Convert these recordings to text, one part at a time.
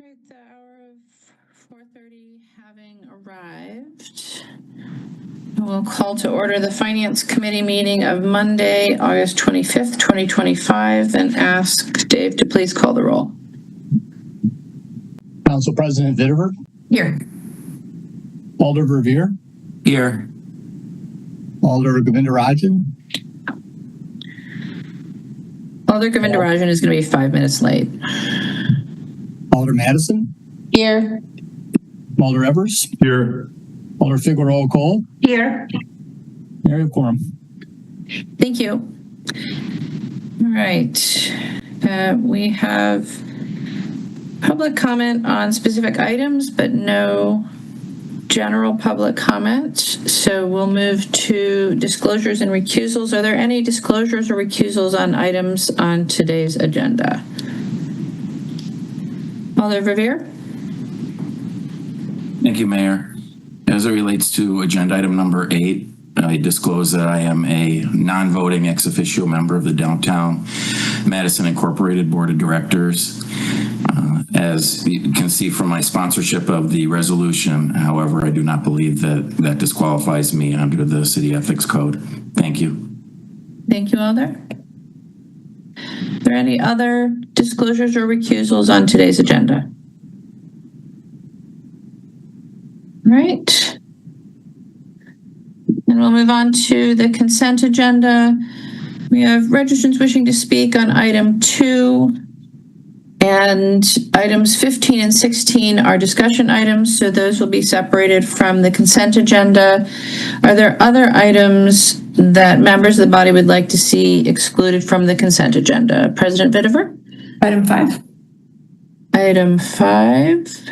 Right, the hour of 4:30 having arrived, we'll call to order the Finance Committee meeting of Monday, August 25th, 2025, and ask Dave to please call the roll. Council President Vitever. Here. Alder Verveer. Here. Alder Govindarajan. Alder Govindarajan is going to be 5 minutes late. Alder Madison. Here. Alder Evers. Here. Alder Figueroa Cole. Here. Area quorum. Thank you. All right. We have public comment on specific items, but no general public comment. So we'll move to disclosures and recusals. Are there any disclosures or recusals on items on today's agenda? Alder Verveer? Thank you, Mayor. As it relates to agenda item number 8, I disclose that I am a non-voting ex officio member of the Downtown Madison Incorporated Board of Directors. As you can see from my sponsorship of the resolution, however, I do not believe that disqualifies me under the City Ethics Code. Thank you. Thank you, Alder. Are there any other disclosures or recusals on today's agenda? All right. And we'll move on to the consent agenda. We have registrants wishing to speak on item 2, and items 15 and 16 are discussion items, so those will be separated from the consent agenda. Are there other items that members of the body would like to see excluded from the consent agenda? President Vitever? Item 5. Item 5.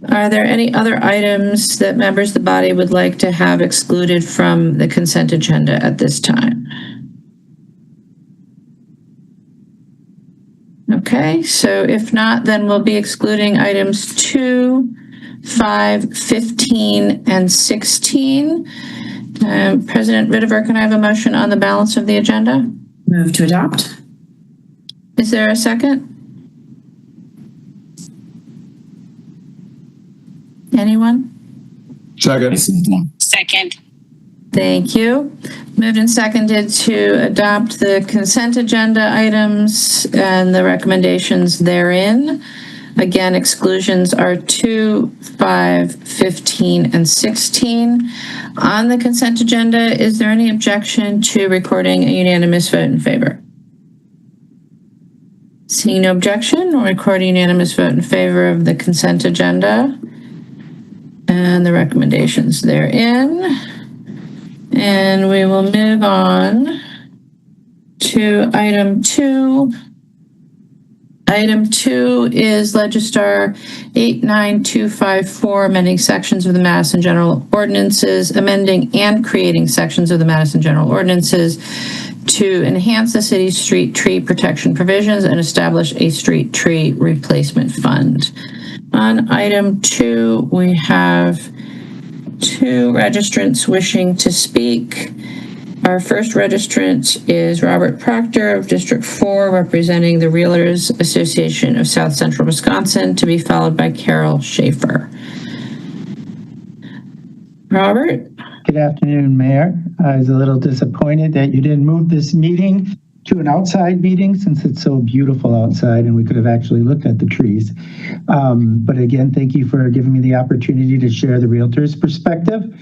Are there any other items that members of the body would like to have excluded from the consent agenda at this time? Okay, so if not, then we'll be excluding items 2, 5, 15, and 16. President Vitever, can I have a motion on the balance of the agenda? Move to adopt. Is there a second? Anyone? Second. Second. Thank you. Moved and seconded to adopt the consent agenda items and the recommendations therein. Again, exclusions are 2, 5, 15, and 16. On the consent agenda, is there any objection to recording a unanimous vote in favor? Seeing no objection, we'll record a unanimous vote in favor of the consent agenda and the recommendations therein. And we will move on to item 2. Item 2 is Legistar 89254, amending sections of the Madison General Ordinances, amending and creating sections of the Madison General Ordinances to enhance the city's street tree protection provisions and establish a street tree replacement fund. On item 2, we have 2 registrants wishing to speak. Our first registrant is Robert Proctor of District 4, representing the Realtors Association of South Central Wisconsin, to be followed by Carol Schaefer. Robert? Good afternoon, Mayor. I was a little disappointed that you didn't move this meeting to an outside meeting since it's so beautiful outside and we could have actually looked at the trees. But again, thank you for giving me the opportunity to share the Realtors' perspective.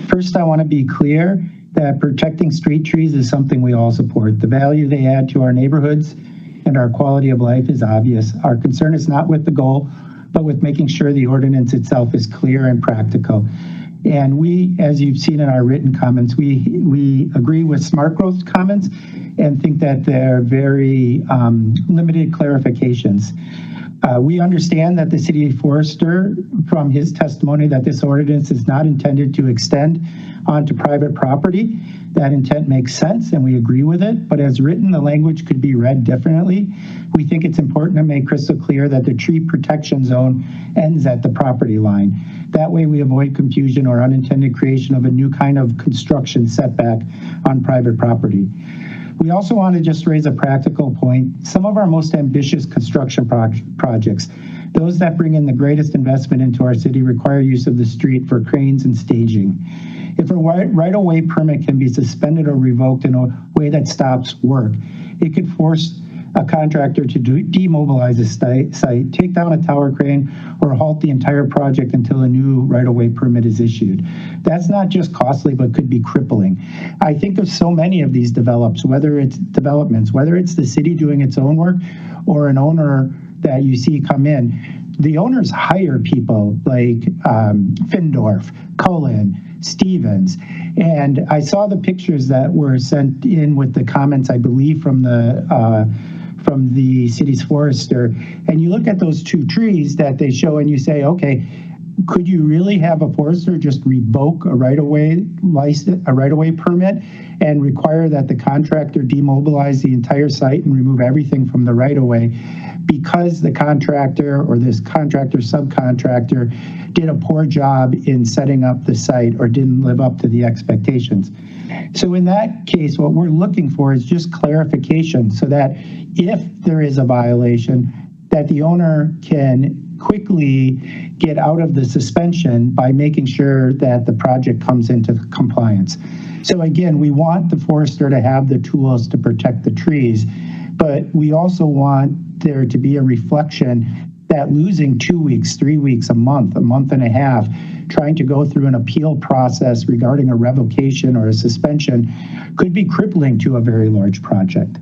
First, I want to be clear that protecting street trees is something we all support. The value they add to our neighborhoods and our quality of life is obvious. Our concern is not with the goal, but with making sure the ordinance itself is clear and practical. And we, as you've seen in our written comments, we agree with Smart Growth's comments and think that they're very limited clarifications. We understand that the city forester, from his testimony, that this ordinance is not intended to extend onto private property. That intent makes sense and we agree with it, but as written, the language could be read differently. We think it's important to make crystal clear that the tree protection zone ends at the property line. That way we avoid confusion or unintended creation of a new kind of construction setback on private property. We also want to just raise a practical point. Some of our most ambitious construction projects, those that bring in the greatest investment into our city, require use of the street for cranes and staging. If a right-of-way permit can be suspended or revoked in a way that stops work, it could force a contractor to demobilize a site, take down a tower crane, or halt the entire project until a new right-of-way permit is issued. That's not just costly, but could be crippling. I think of so many of these developments, whether it's the city doing its own work or an owner that you see come in. The owners hire people like Findorf, Cullen, Stevens, and I saw the pictures that were sent in with the comments, I believe, from the city's forester, and you look at those two trees that they show and you say, okay, could you really have a forester just revoke a right-of-way license, a right-of-way permit, and require that the contractor demobilize the entire site and remove everything from the right-of-way because the contractor or this contractor subcontractor did a poor job in setting up the site or didn't live up to the expectations? So in that case, what we're looking for is just clarification so that if there is a violation, that the owner can quickly get out of the suspension by making sure that the project comes into compliance. So again, we want the forester to have the tools to protect the trees, but we also want there to be a reflection that losing 2 weeks, 3 weeks, a month and a half, trying to go through an appeal process regarding a revocation or a suspension could be crippling to a very large project.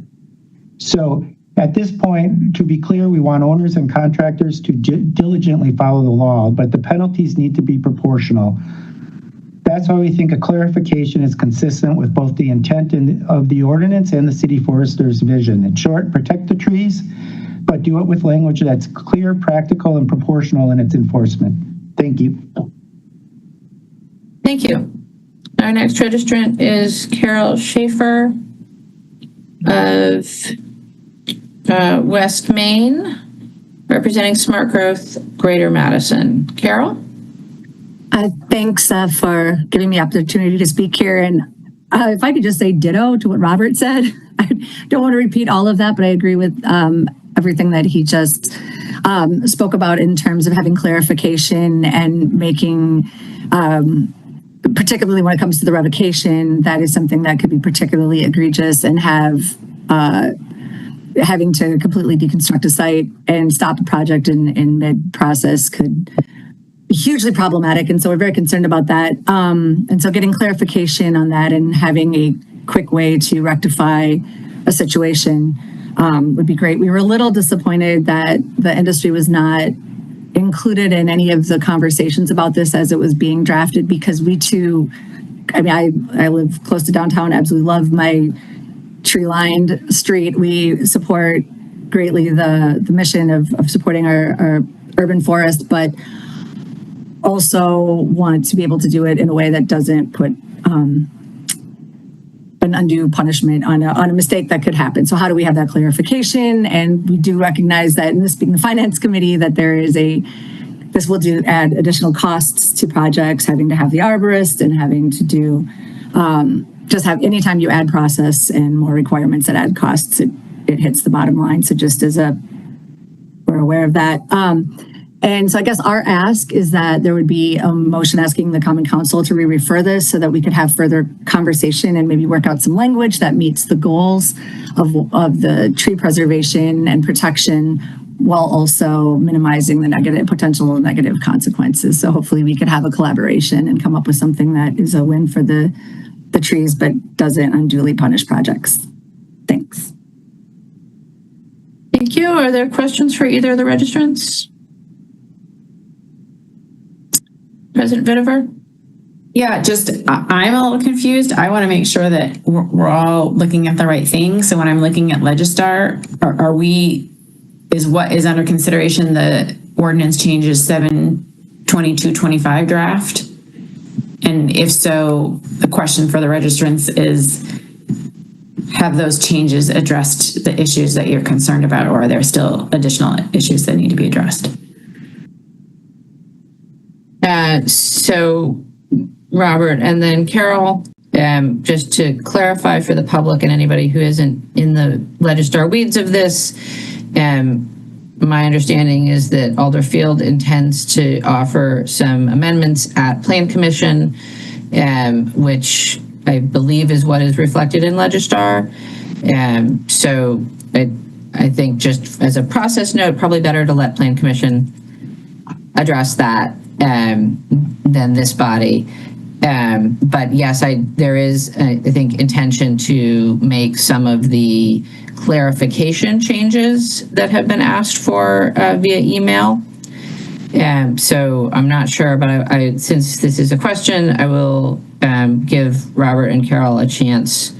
So at this point, to be clear, we want owners and contractors to diligently follow the law, but the penalties need to be proportional. That's why we think a clarification is consistent with both the intent of the ordinance and the city forester's vision. In short, protect the trees, but do it with language that's clear, practical, and proportional in its enforcement. Thank you. Thank you. Our next registrant is Carol Schaefer of West Main, representing Smart Growth Greater Madison. Carol? Thanks for giving me the opportunity to speak here. And if I could just say ditto to what Robert said. I don't want to repeat all of that, but I agree with everything that he just spoke about in terms of having clarification and making, particularly when it comes to the revocation, that is something that could be particularly egregious and have having to completely deconstruct a site and stop the project in mid-process could be hugely problematic. And so we're very concerned about that. And so getting clarification on that and having a quick way to rectify a situation would be great. We were a little disappointed that the industry was not included in any of the conversations about this as it was being drafted, because we too, I mean, I live close to downtown, absolutely love my tree-lined street. We support greatly the mission of supporting our urban forest, but also want to be able to do it in a way that doesn't put an undue punishment on a mistake that could happen. So how do we have that clarification? And we do recognize that, and this being the finance committee, that this will add additional costs to projects, having to have the arborist and having to do just have, anytime you add process and more requirements that add costs, it hits the bottom line. So just we're aware of that. And so I guess our ask is that there would be a motion asking the Common Council to re-refer this so that we could have further conversation and maybe work out some language that meets the goals of the tree preservation and protection, while also minimizing the potential negative consequences. So hopefully we could have a collaboration and come up with something that is a win for the trees, but doesn't unduly punish projects. Thanks. Thank you. Are there questions for either of the registrants? President Vitiver? Yeah, I'm a little confused. I want to make sure that we're all looking at the right thing. So when I'm looking at Legistar, is what is under consideration the ordinance changes 7/22/25 draft? And if so, the question for the registrants is, have those changes addressed the issues that you're concerned about, or are there still additional issues that need to be addressed? So Robert, and then Carol, Just to clarify for the public and anybody who isn't in the Legistar weeds of this, my understanding is that Alderfield intends to offer some amendments at Plan Commission, which I believe is what is reflected in Legistar. So I think just as a process note, probably better to let Plan Commission address that than this body. But yes, there is, I think, intention to make some of the clarification changes that have been asked for via email. So I'm not sure, but since this is a question, I will give Robert and Carol a chance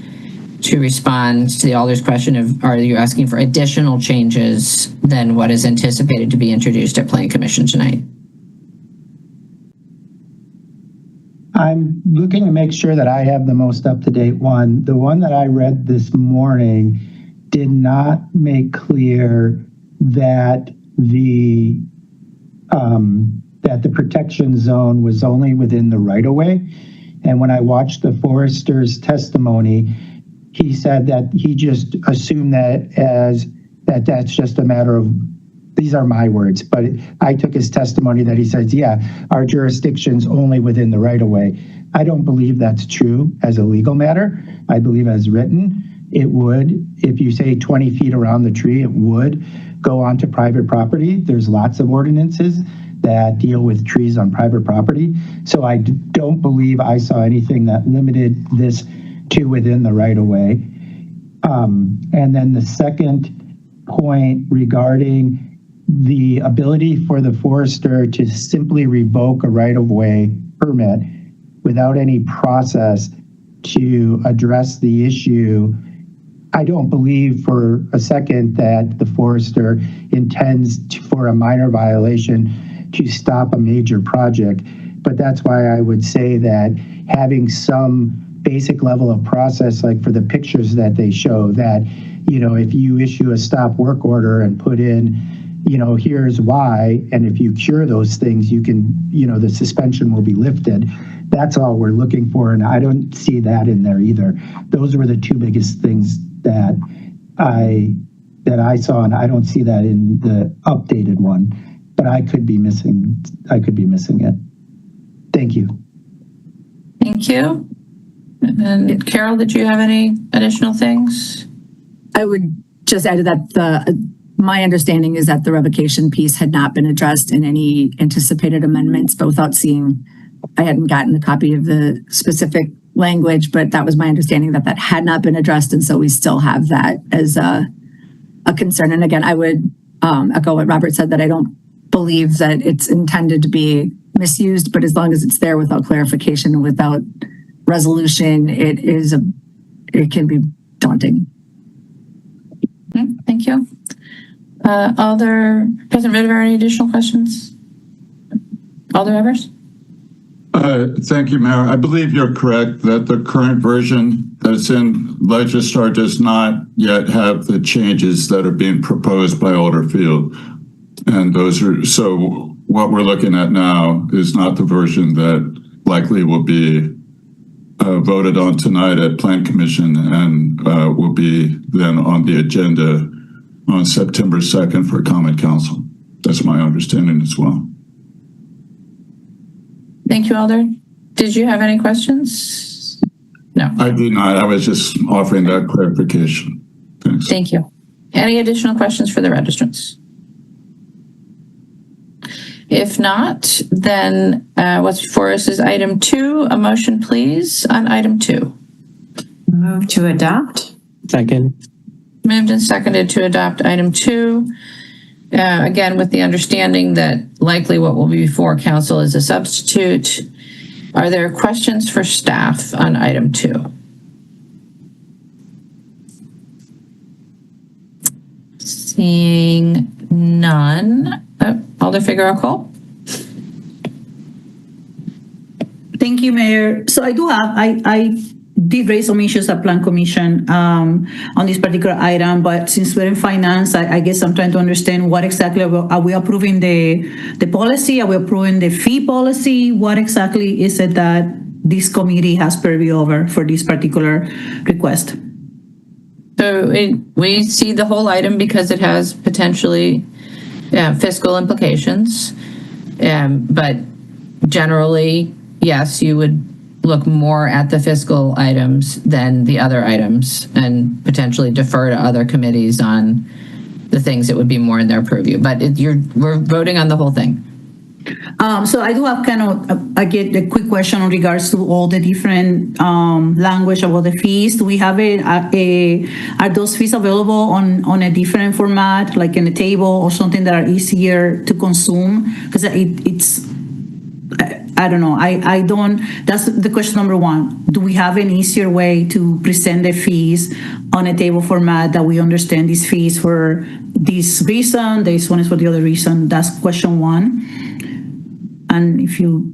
to respond to the Alder's question of, are you asking for additional changes than what is anticipated to be introduced at Plan Commission tonight? I'm looking to make sure that I have the most up-to-date one. The one that I read this morning did not make clear that the protection zone was only within the right-of-way. And when I watched the forester's testimony, he said that he just assumed that's just a matter of, these are my words, but I took his testimony that he says, yeah, our jurisdiction's only within the right-of-way. I don't believe that's true as a legal matter. I believe as written, it would, if you say 20 feet around the tree, it would go onto private property. There's lots of ordinances that deal with trees on private property. So I don't believe I saw anything that limited this to within the right-of-way. And then the second point regarding the ability for the forester to simply revoke a right-of-way permit without any process to address the issue, I don't believe for a second that the forester intends for a minor violation to stop a major project. But that's why I would say that having some basic level of process, like for the pictures that they show, that, if you issue a stop work order and put in, here's why, and if you cure those things, you can, the suspension will be lifted. That's all we're looking for, and I don't see that in there either. Those were the two biggest things that I saw, and I don't see that in the updated one, but I could be missing it. Thank you. Thank you. And Carol, did you have any additional things? I would just add to that my understanding is that the revocation piece had not been addressed in any anticipated amendments, but without seeing, I hadn't gotten a copy of the specific language, but that was my understanding that had not been addressed. And so we still have that as a concern. And again, I would echo what Robert said, that I don't believe that it's intended to be misused, but as long as it's there without clarification and without resolution, it can be daunting. Thank you. President Riddiver, any additional questions? Alder Evers? Thank you, Mayor. I believe you're correct that the current version that's in Legistar does not yet have the changes that are being proposed by Alderfield. And so what we're looking at now is not the version that likely will be voted on tonight at Plan Commission and will be then on the agenda on September 2nd for Common Council. That's my understanding as well. Thank you, Alder. Did you have any questions? No. I did not. I was just offering that clarification. Thanks. Thank you. Any additional questions for the registrants? If not, then what's before us is item 2. A motion, please, on item 2. Move to adopt. Second. Moved and seconded to adopt item 2. Again, with the understanding that likely what will be before council is a substitute. Are there questions for staff on item 2? Seeing none. Alder Figueroa Cole. Thank you, Mayor. So I did raise some issues at Plan Commission on this particular item, but since we're in finance, I guess I'm trying to understand what exactly are we approving the policy? Are we approving the fee policy? What exactly is it that this committee has purview over for this particular request? So we see the whole item because it has potentially fiscal implications. But generally, yes, you would look more at the fiscal items than the other items and potentially defer to other committees on the things that would be more in their purview. But we're voting on the whole thing. So I do have kind of, again, a quick question in regards to all the different language about the fees. Do we have are those fees available on a different format, like in a table or something that are easier to consume? Because it's, I don't know, I don't, that's the question number one. Do we have an easier way to present the fees on a table format that we understand these fees for this reason, this one is for the other reason? That's question one. And if you...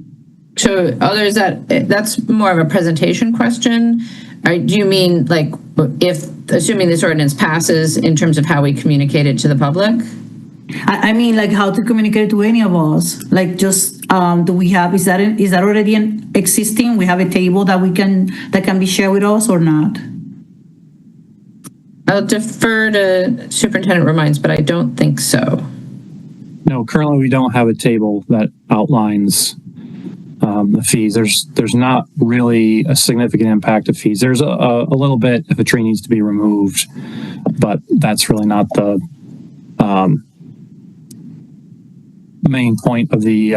So others, that's more of a presentation question. Do you mean like assuming this ordinance passes in terms of how we communicate it to the public? I mean, like how to communicate to any of us, like just, do we have, is that already existing? We have a table that can be shared with us or not? I'll defer to Superintendent Reminds, but I don't think so. No, currently we don't have a table that outlines the fees. There's not really a significant impact of fees. There's a little bit if a tree needs to be removed, but that's really not the main point of the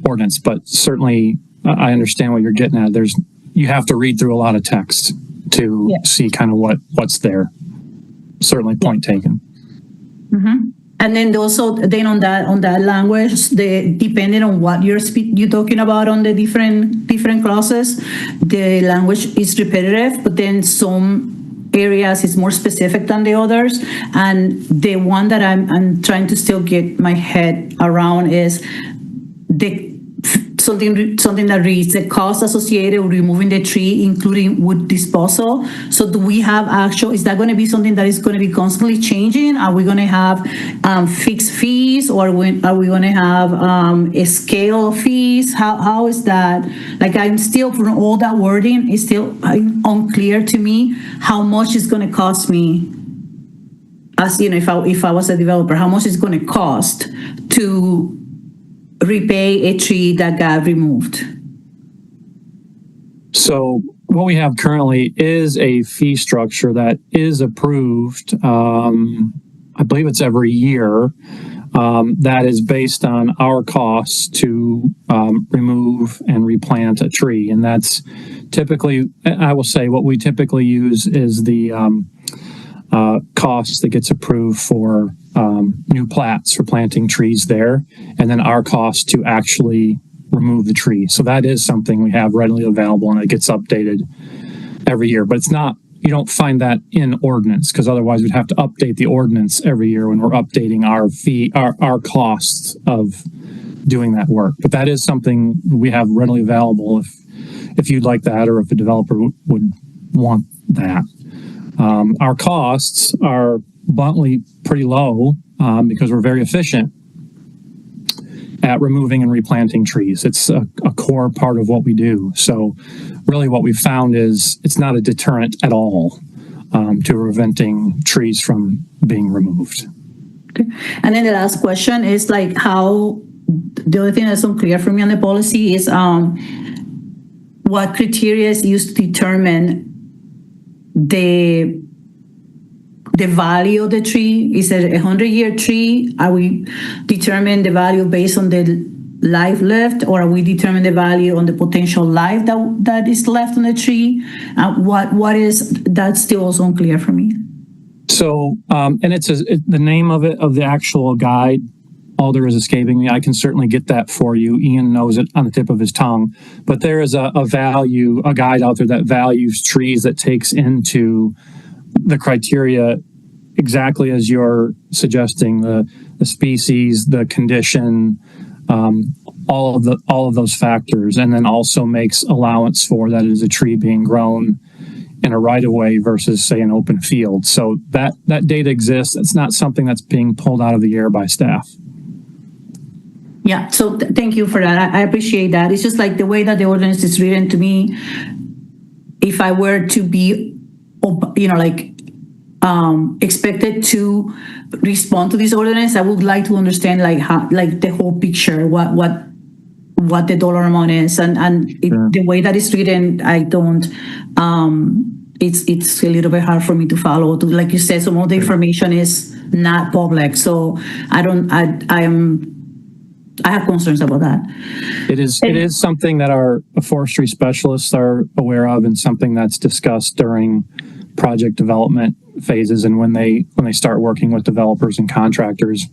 ordinance. But certainly, I understand what you're getting at. You have to read through a lot of text to see kind of what's there. Certainly, point taken. Mm-hmm. And then also, on that language, depending on what you're talking about on the different clauses, the language is repetitive, but then some areas is more specific than the others. And the one that I'm trying to still get my head around is something that reads the cost associated with removing the tree, including wood disposal. So do we have is that going to be something that is going to be constantly changing? Are we going to have fixed fees, or are we going to have a scale of fees? How is that? Like, I'm still, from all that wording, it's still unclear to me how much it's going to cost me. As you know, if I was a developer, how much it's going to cost to repay a tree that got removed? So what we have currently is a fee structure that is approved. I believe it's every year. That is based on our costs to remove and replant a tree. And that's typically, I will say, what we typically use is the cost that gets approved for new plats for planting trees there, and then our cost to actually remove the tree. So that is something we have readily available, and it gets updated every year. But it's not, you don't find that in ordinance, because otherwise we'd have to update the ordinance every year when we're updating our costs of doing that work. But that is something we have readily available if you'd like that, or if a developer would want that. Our costs are bluntly pretty low because we're very efficient at removing and replanting trees. It's a core part of what we do. So really what we've found is it's not a deterrent at all to preventing trees from being removed. Okay. And then the last question is like the only thing that's unclear for me on the policy is what criteria is used to determine the value of the tree. Is it a 100-year tree? Are we determine the value based on the life left, or are we determine the value on the potential life that is left on the tree? What is that's still also unclear for me. So, and the name of the actual guide, Alder, is escaping me. I can certainly get that for you. Ian knows it on the tip of his tongue. But there is a guide out there that values trees, that takes into the criteria exactly as you're suggesting, the species, the condition, all of those factors, and then also makes allowance for that is a tree being grown in a right-of-way versus, say, an open field. So that data exists. It's not something that's being pulled out of the air by staff. Yeah, so thank you for that. I appreciate that. It's just like the way that the ordinance is written to me, if I were to be, expected to respond to this ordinance, I would like to understand like how, like the whole picture, what the dollar amount is, and the way that it's written, I don't. It's a little bit hard for me to follow. Like you said, some of the information is not public, so I have concerns about that. It is something that our forestry specialists are aware of, and something that's discussed during project development phases, and when they start working with developers and contractors,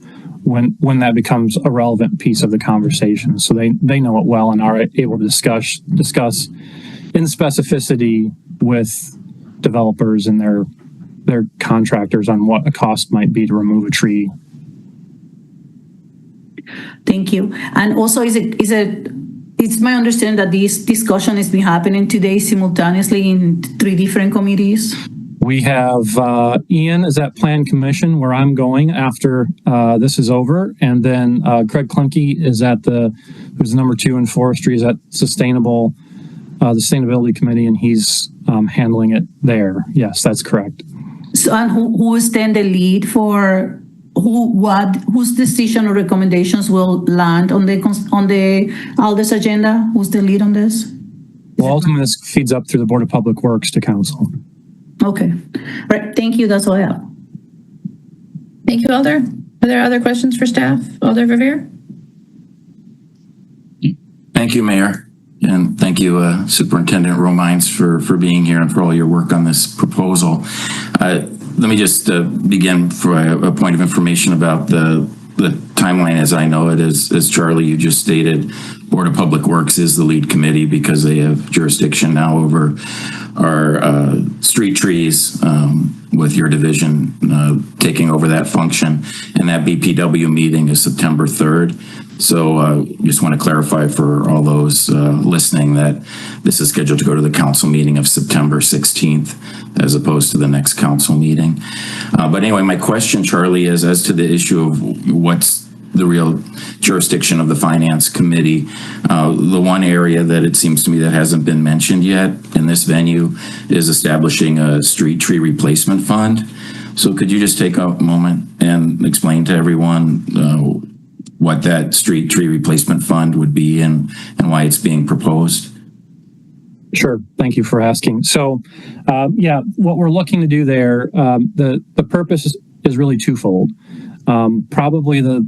when that becomes a relevant piece of the conversation. So they know it well and are able to discuss in specificity with developers and their contractors on what a cost might be to remove a tree. Thank you. And also, it's my understanding that this discussion has been happening today simultaneously in 3 different committees. We have Ian is at Plan Commission, where I'm going after this is over, and then Craig Klinke is who's number 2 in forestry, is at Sustainability Committee, and he's handling it there. Yes, that's correct. So, and who is then the lead for whose decision or recommendations will land on the Alders agenda? Who's the lead on this? Well, ultimately, this feeds up through the Board of Public Works to council. Okay. All right. Thank you. That's all I have. Thank you, Alder. Are there other questions for staff? Alder Verveer? Thank you, Mayor. And thank you, Superintendent Romines, for being here and for all your work on this proposal. Let me just begin for a point of information about the timeline as I know it. As Charlie, you just stated, Board of Public Works is the lead committee because they have jurisdiction now over our street trees, with your division taking over that function. And that BPW meeting is September 3rd. So just want to clarify for all those listening that this is scheduled to go to the council meeting of September 16th as opposed to the next council meeting. But anyway, my question, Charlie, is as to the issue of what's the real jurisdiction of the Finance Committee. The one area that it seems to me that hasn't been mentioned yet in this venue is establishing a street tree replacement fund. So could you just take a moment and explain to everyone what that street tree replacement fund would be and why it's being proposed? Sure. Thank you for asking. So, what we're looking to do there, the purpose is really twofold. Probably the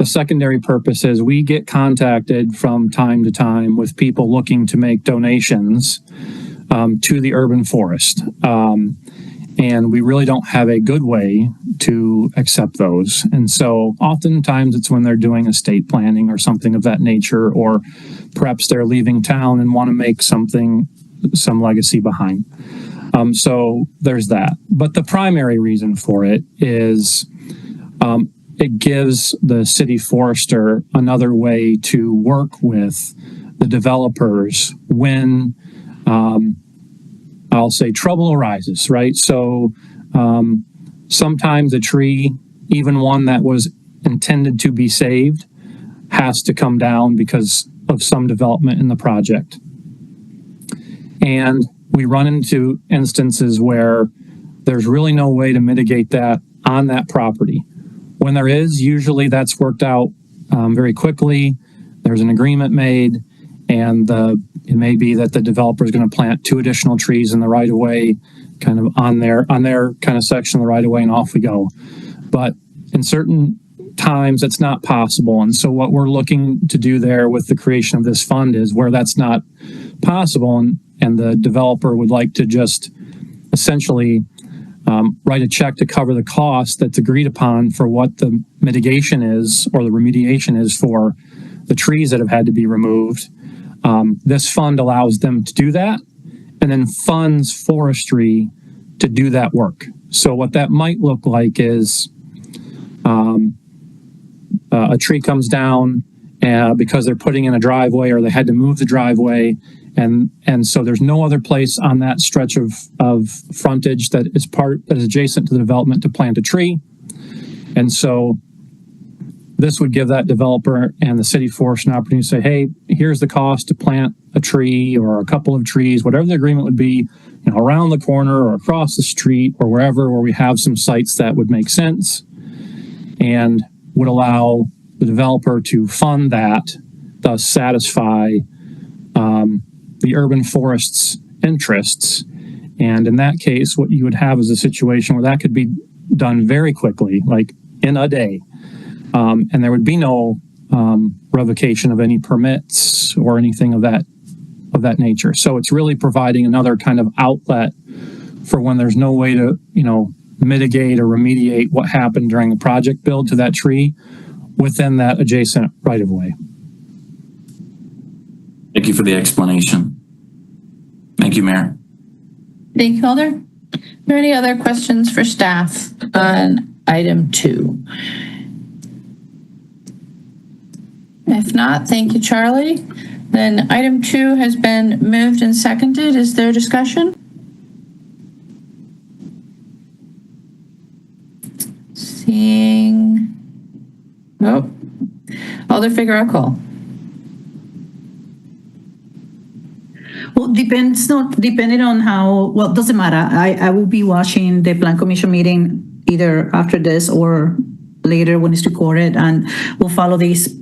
secondary purpose is we get contacted from time to time with people looking to make donations to the urban forest. And we really don't have a good way to accept those. And so oftentimes it's when they're doing estate planning or something of that nature, or perhaps they're leaving town and want to make some legacy behind. So there's that. But the primary reason for it is it gives the city forester another way to work with the developers when I'll say trouble arises, right? So sometimes a tree, even one that was intended to be saved, has to come down because of some development in the project. And we run into instances where there's really no way to mitigate that on that property. When there is, usually that's worked out very quickly. There's an agreement made, and it may be that the developer is going to plant 2 additional trees in the right of way, kind of on their kind of section of the right of way, and off we go. But in certain times, it's not possible. And so what we're looking to do there with the creation of this fund is where that's not possible, and the developer would like to just essentially write a check to cover the cost that's agreed upon for what the mitigation is or the remediation is for the trees that have had to be removed. This fund allows them to do that and then funds forestry to do that work. So what that might look like is a tree comes down because they're putting in a driveway or they had to move the driveway. And so there's no other place on that stretch of frontage that is adjacent to the development to plant a tree. And so this would give that developer and the city forest an opportunity to say, hey, here's the cost to plant a tree or a couple of trees, whatever the agreement would be, around the corner or across the street or wherever where we have some sites that would make sense and would allow the developer to fund that, thus satisfy the urban forest's interests. And in that case, what you would have is a situation where that could be done very quickly, like in a day. And there would be no revocation of any permits or anything of that nature. So it's really providing another kind of outlet for when there's no way to, mitigate or remediate what happened during the project build to that tree within that adjacent right of way. Thank you for the explanation. Thank you, Mayor. Thank you, Alder. Are there any other questions for staff on item 2? If not, thank you, Charlie. Then item 2 has been moved and seconded. Is there discussion? Seeing, Alder Figueroa Cole. Well, depending on how, well, doesn't matter. I will be watching the Plan Commission meeting either after this or later when it's recorded, and we'll follow these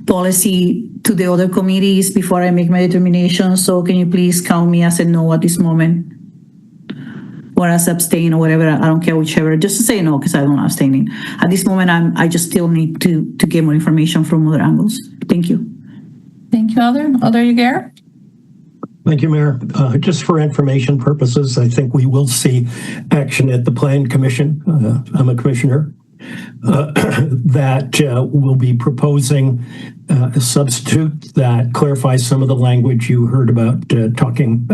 policy to the other committees before I make my determination. So can you please count me as a no at this moment? Or as abstain or whatever, I don't care, whichever, just to say no, because I don't abstaining. At this moment, I just still need to get more information from other angles. Thank you. Thank you, Alder. Alder Uguerra? Thank you, Mayor. Just for information purposes, I think we will see action at the Plan Commission. I'm a commissioner. That will be proposing a substitute that clarifies some of the language you heard about talking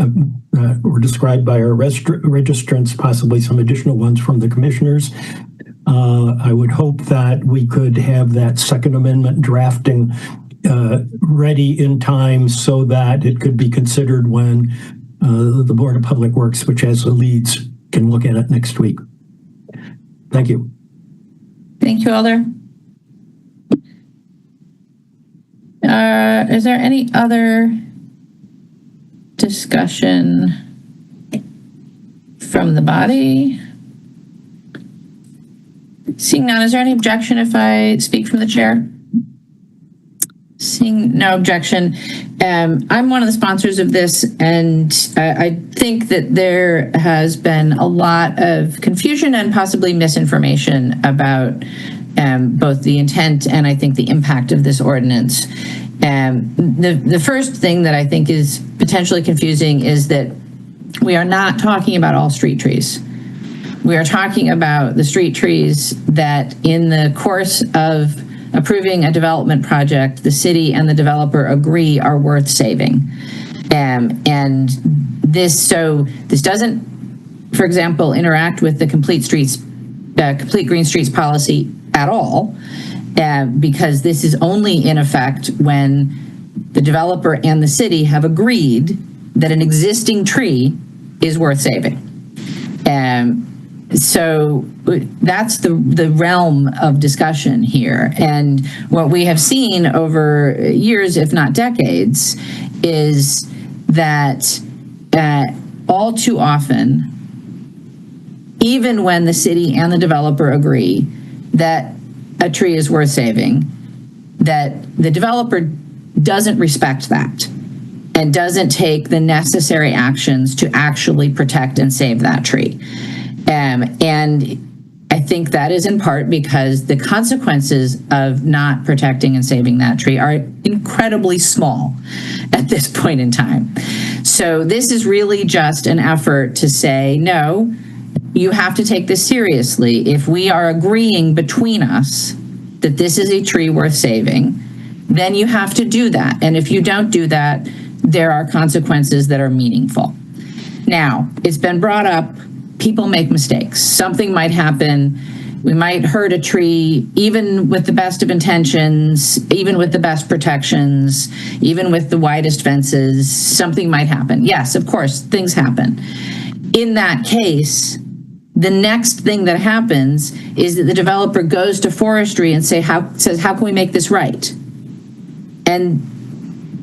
or described by our registrants, possibly some additional ones from the commissioners. I would hope that we could have that Second Amendment drafting ready in time so that it could be considered when the Board of Public Works, which has the leads, can look at it next week. Thank you. Thank you, Alder. Is there any other discussion from the body? Seeing none, is there any objection if I speak from the chair? Seeing no objection, I'm one of the sponsors of this, and I think that there has been a lot of confusion and possibly misinformation about both the intent and I think the impact of this ordinance. The first thing that I think is potentially confusing is that we are not talking about all street trees. We are talking about the street trees that in the course of approving a development project, the city and the developer agree are worth saving. And this doesn't, for example, interact with the complete green streets policy at all, because this is only in effect when the developer and the city have agreed that an existing tree is worth saving. So that's the realm of discussion here. And what we have seen over years, if not decades, is that all too often, even when the city and the developer agree that a tree is worth saving, that the developer doesn't respect that and doesn't take the necessary actions to actually protect and save that tree. And I think that is in part because the consequences of not protecting and saving that tree are incredibly small at this point in time. So this is really just an effort to say, no, you have to take this seriously. If we are agreeing between us that this is a tree worth saving, then you have to do that. And if you don't do that, there are consequences that are meaningful. Now, it's been brought up, people make mistakes. Something might happen. We might hurt a tree, even with the best of intentions, even with the best protections, even with the widest fences, something might happen. Yes, of course, things happen. In that case, the next thing that happens is that the developer goes to forestry and says, how can we make this right? And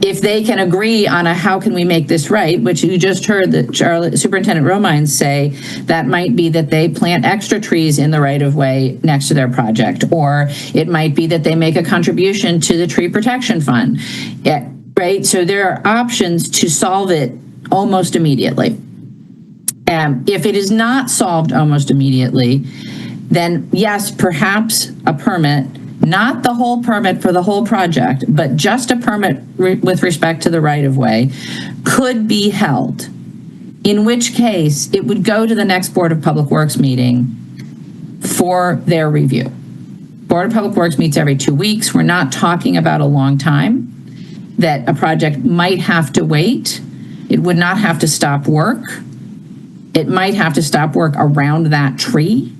if they can agree on how can we make this right, which you just heard that Superintendent Romines say, that might be that they plant extra trees in the right of way next to their project, or it might be that they make a contribution to the tree protection fund, right? So there are options to solve it almost immediately. If it is not solved almost immediately, then yes, perhaps a permit, not the whole permit for the whole project, but just a permit with respect to the right-of-way could be held, in which case it would go to the next Board of Public Works meeting for their review. Board of Public Works meets every 2 weeks. We're not talking about a long time that a project might have to wait. It would not have to stop work. It might have to stop work around that tree,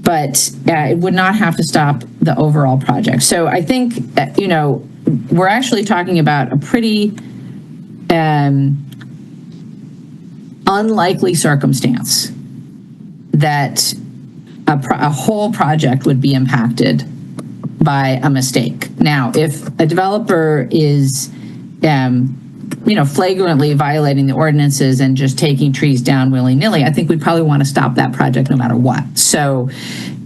but it would not have to stop the overall project. So I think, we're actually talking about a pretty unlikely circumstance that a whole project would be impacted by a mistake. Now, if a developer is flagrantly violating the ordinances and just taking trees down willy-nilly, I think we'd probably want to stop that project no matter what. So,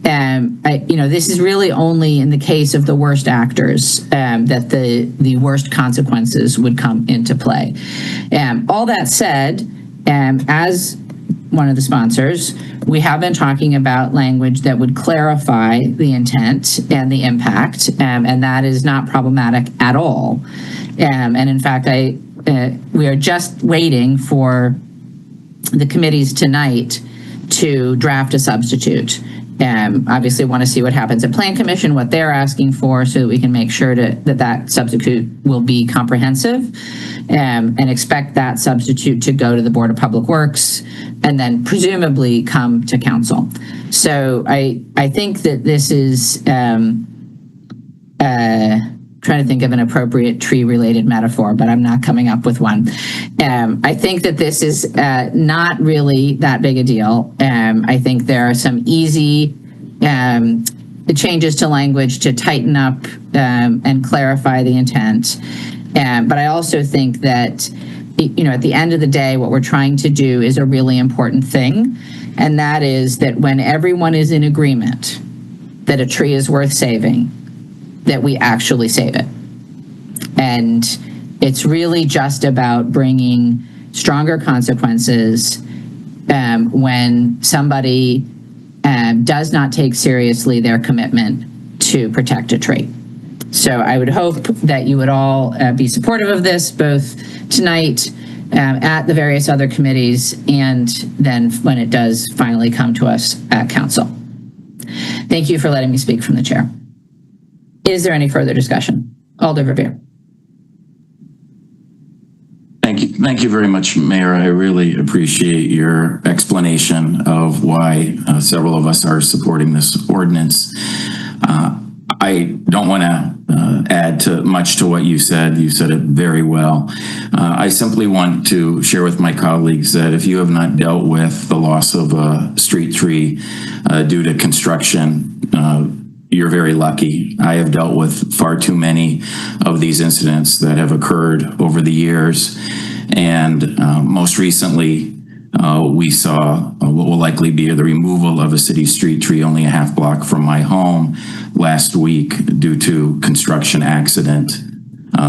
this is really only in the case of the worst actors that the worst consequences would come into play. All that said, as one of the sponsors, we have been talking about language that would clarify the intent and the impact, and that is not problematic at all. And in fact, we are just waiting for the committees tonight to draft a substitute. Obviously want to see what happens at Plan Commission, what they're asking for, so that we can make sure that substitute will be comprehensive, and expect that substitute to go to the Board of Public Works and then presumably come to council. So I think that this is trying to think of an appropriate tree-related metaphor, but I'm not coming up with one. I think that this is not really that big a deal. I think there are some easy changes to language to tighten up and clarify the intent. But I also think that, at the end of the day, what we're trying to do is a really important thing, and that is that when everyone is in agreement that a tree is worth saving, that we actually save it. And it's really just about bringing stronger consequences when somebody does not take seriously their commitment to protect a tree. So I would hope that you would all be supportive of this, both tonight at the various other committees, and then when it does finally come to us at council. Thank you for letting me speak from the chair. Is there any further discussion? Alder Revere. Thank you very much, Mayor. I really appreciate your explanation of why several of us are supporting this ordinance. I don't want to add much to what you said. You said it very well. I simply want to share with my colleagues that if you have not dealt with the loss of a street tree due to construction, you're very lucky. I have dealt with far too many of these incidents that have occurred over the years. And most recently, we saw what will likely be the removal of a city street tree only a half block from my home last week due to construction accident.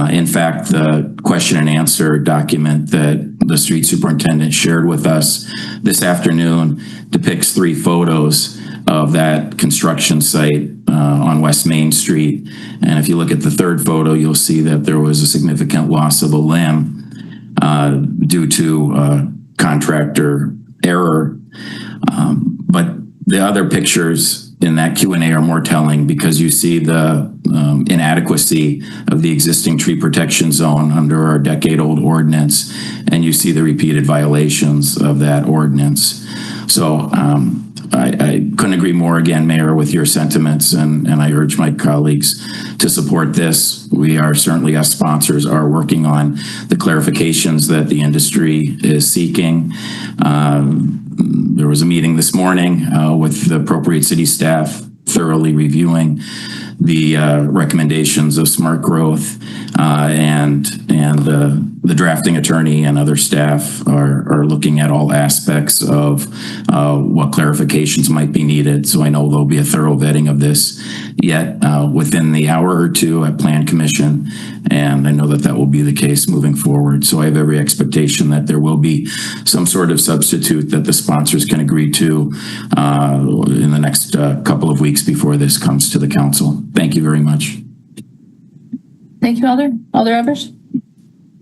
In fact, the question and answer document that the street superintendent shared with us this afternoon depicts 3 photos of that construction site on West Main Street. And if you look at the 3rd photo, you'll see that there was a significant loss of a limb due to contractor error. But the other pictures in that Q&A are more telling, because you see the inadequacy of the existing tree protection zone under our decade-old ordinance, and you see the repeated violations of that ordinance. So I couldn't agree more again, Mayor, with your sentiments, and I urge my colleagues to support this. We are certainly, as sponsors, are working on the clarifications that the industry is seeking. There was a meeting this morning with the appropriate city staff thoroughly reviewing the recommendations of smart growth, and the drafting attorney and other staff are looking at all aspects of what clarifications might be needed. So I know there'll be a thorough vetting of this yet within the hour or two at Plan Commission, and I know that that will be the case moving forward. So I have every expectation that there will be some sort of substitute that the sponsors can agree to in the next couple of weeks before this comes to the council. Thank you very much. Thank you, Alder. Alder Evers?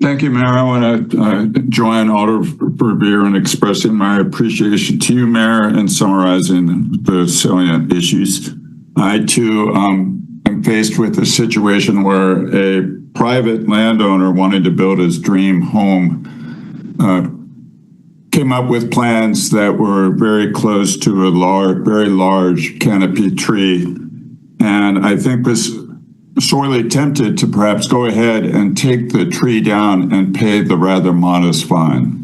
Thank you, Mayor. I want to join Alder Verveer in expressing my appreciation to you, Mayor, and summarizing the salient issues. I, too, am faced with a situation where a private landowner wanting to build his dream home came up with plans that were very close to a very large canopy tree, and I think was sorely tempted to perhaps go ahead and take the tree down and pay the rather modest fine.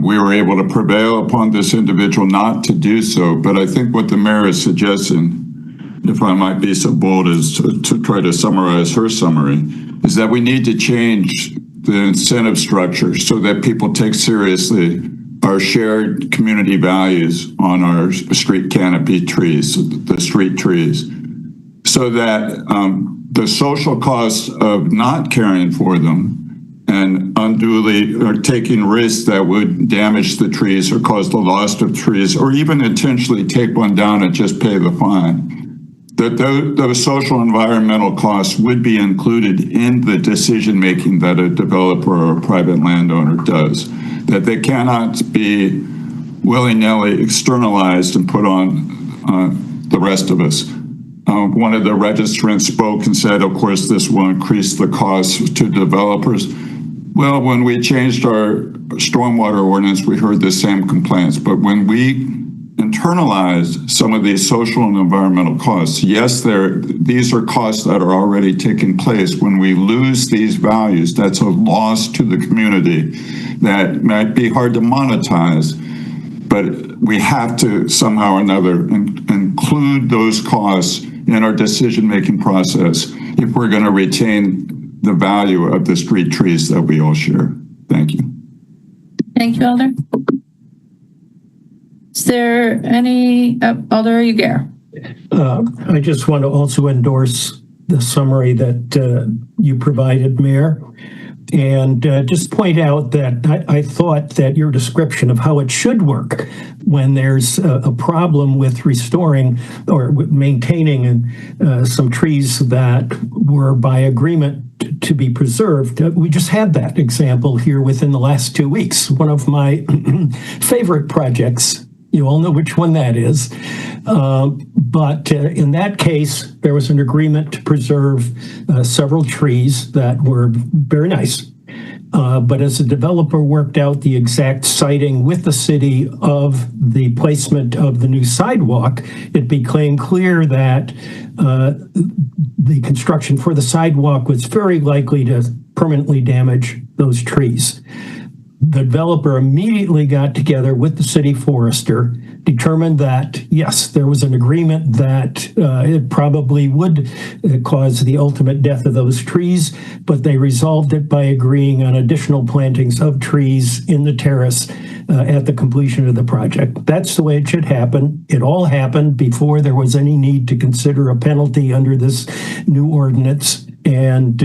We were able to prevail upon this individual not to do so, but I think what the mayor is suggesting, if I might be so bold as to try to summarize her summary, is that we need to change the incentive structure so that people take seriously our shared community values on our street canopy trees, the street trees, so that the social costs of not caring for them and unduly or taking risks that would damage the trees or cause the loss of trees, or even intentionally take one down and just pay the fine, that those social environmental costs would be included in the decision making that a developer or a private landowner does, that they cannot be willy-nilly externalized and put on the rest of us. One of the registrants spoke and said, of course, this will increase the costs to developers. Well, when we changed our stormwater ordinance, we heard the same complaints. But when we internalized some of these social and environmental costs, yes, these are costs that are already taking place. When we lose these values, that's a loss to the community that might be hard to monetize. But we have to somehow or another include those costs in our decision-making process if we're going to retain the value of the street trees that we all share. Thank you. Thank you, Alder. Is there any, Alder Uguer? I just want to also endorse the summary that you provided, Mayor, and just point out that I thought that your description of how it should work when there's a problem with restoring or maintaining some trees that were by agreement to be preserved. We just had that example here within the last 2 weeks. One of my favorite projects. You all know which one that is. But in that case, there was an agreement to preserve several trees that were very nice. But as the developer worked out the exact siting with the city of the placement of the new sidewalk, it became clear that the construction for the sidewalk was very likely to permanently damage those trees. The developer immediately got together with the city forester, determined that, yes, there was an agreement that it probably would cause the ultimate death of those trees, but they resolved it by agreeing on additional plantings of trees in the terrace at the completion of the project. That's the way it should happen. It all happened before there was any need to consider a penalty under this new ordinance. And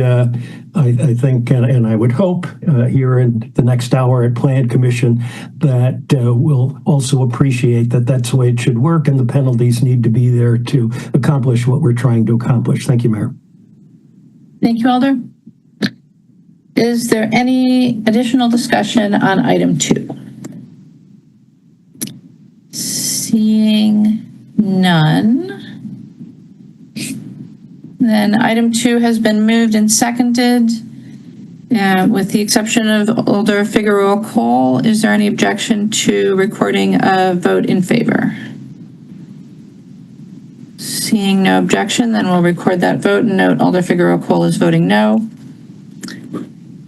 I think, and I would hope here in the next hour at Plan Commission that we'll also appreciate that that's the way it should work, and the penalties need to be there to accomplish what we're trying to accomplish. Thank you, Mayor. Thank you, Alder. Is there any additional discussion on item 2? Seeing none. Then item 2 has been moved and seconded. With the exception of Alder Figueroa Cole, is there any objection to recording a vote in favor? Seeing no objection, then we'll record that vote and note Alder Figueroa Cole is voting no.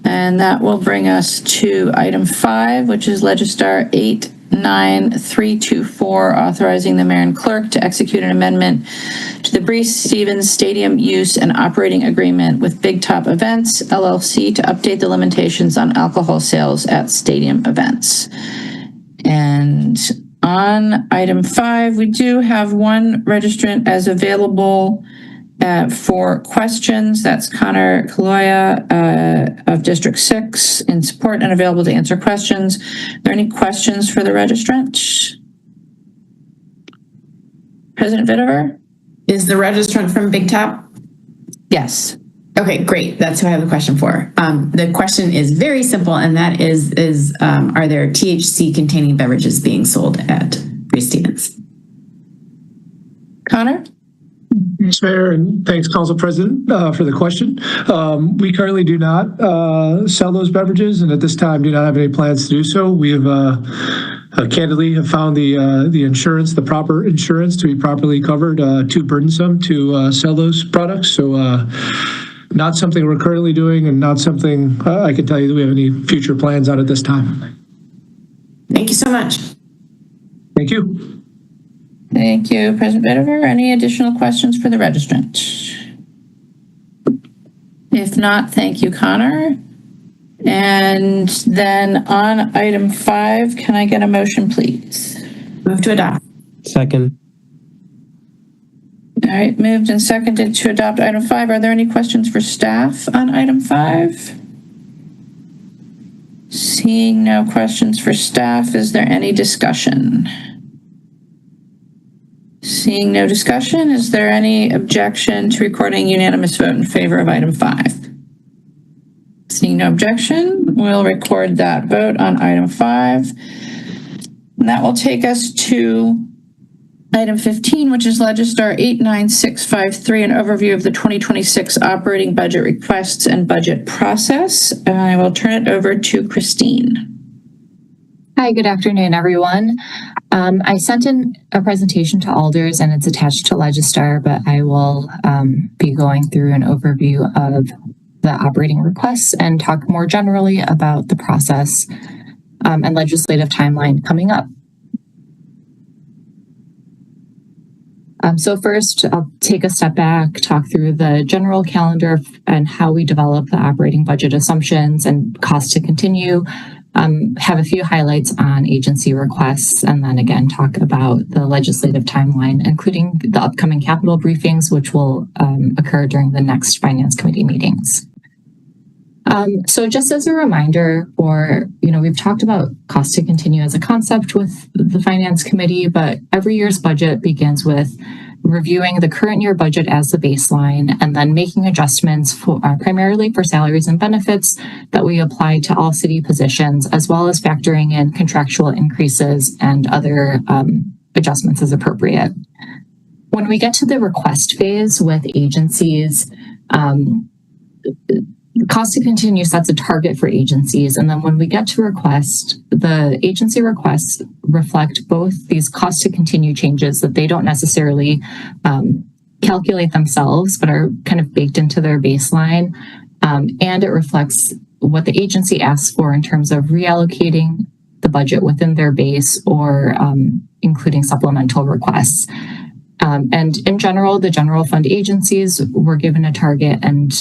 And that will bring us to item 5, which is Legistar 8 9324, authorizing the mayor and clerk to execute an amendment to the Breese Stevens Stadium use and operating agreement with Big Top Events, LLC, to update the limitations on alcohol sales at stadium events. And on item 5, we do have one registrant as available for questions. That's Connor Kaloya of District 6, in support and available to answer questions. Are there any questions for the registrant? President Vitever? Is the registrant from Big Top? Yes. Okay, great. That's who I have a question for. The question is very simple, and that is are there THC containing beverages being sold at Breese Stevens? Connor? Thanks, Mayor, and thanks, Council President, for the question. We currently do not sell those beverages, and at this time do not have any plans to do so. We have candidly have found the insurance, the proper insurance, to be properly covered, too burdensome to sell those products. So not something we're currently doing, and not something I can tell you that we have any future plans on at this time. Thank you so much. Thank you. Thank you, President Vitever. Any additional questions for the registrant? If not, thank you, Connor. And then on item 5, can I get a motion, please? Move to adopt. Second. All right, moved and seconded to adopt item 5. Are there any questions for staff on item 5? Seeing no questions for staff, is there any discussion? Seeing no discussion, is there any objection to recording unanimous vote in favor of item 5? Seeing no objection, we'll record that vote on item 5. And that will take us to item 15, which is Legistar 89653, an overview of the 2026 operating budget requests and budget process. I will turn it over to Christine. Hi, good afternoon, everyone. I sent in a presentation to alders and it's attached to Legistar, but I will be going through an overview of the operating requests and talk more generally about the process and legislative timeline coming up. So first, I'll take a step back, talk through the general calendar and how we develop the operating budget assumptions and cost to continue. Have a few highlights on agency requests, and then again talk about the legislative timeline, including the upcoming capital briefings, which will occur during the next Finance Committee meetings. So just as a reminder, we've talked about cost to continue as a concept with the Finance Committee, but every year's budget begins with reviewing the current year budget as the baseline and then making adjustments for primarily for salaries and benefits that we apply to all city positions, as well as factoring in contractual increases and other adjustments as appropriate. When we get to the request phase with agencies, the cost to continue sets a target for agencies. And then when we get to request, the agency requests reflect both these cost to continue changes that they don't necessarily calculate themselves, but are kind of baked into their baseline. And it reflects what the agency asks for in terms of reallocating the budget within their base or including supplemental requests. And in general, the general fund agencies were given a target and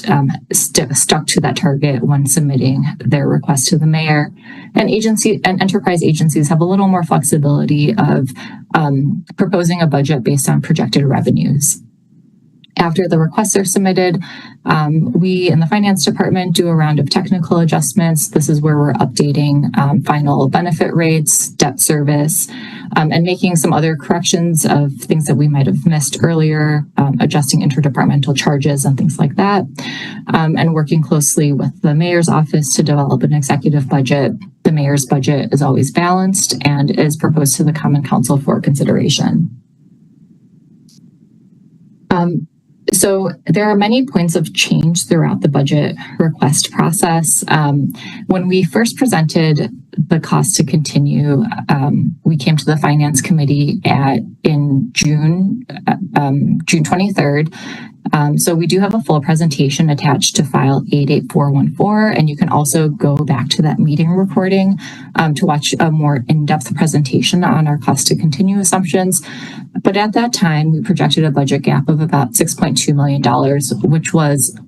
stuck to that target when submitting their request to the mayor. And enterprise agencies have a little more flexibility of proposing a budget based on projected revenues. After the requests are submitted, we in the finance department do a round of technical adjustments. This is where we're updating final benefit rates, debt service, and making some other corrections of things that we might have missed earlier, adjusting interdepartmental charges and things like that, and working closely with the mayor's office to develop an executive budget. The mayor's budget is always balanced and is proposed to the Common Council for consideration. So there are many points of change throughout the budget request process. When we first presented the cost to continue, we came to the Finance Committee in June 23rd, So we do have a full presentation attached to file 88414, and you can also go back to that meeting recording to watch a more in-depth presentation on our cost to continue assumptions. But at that time, we projected a budget gap of about $6.2 million, which was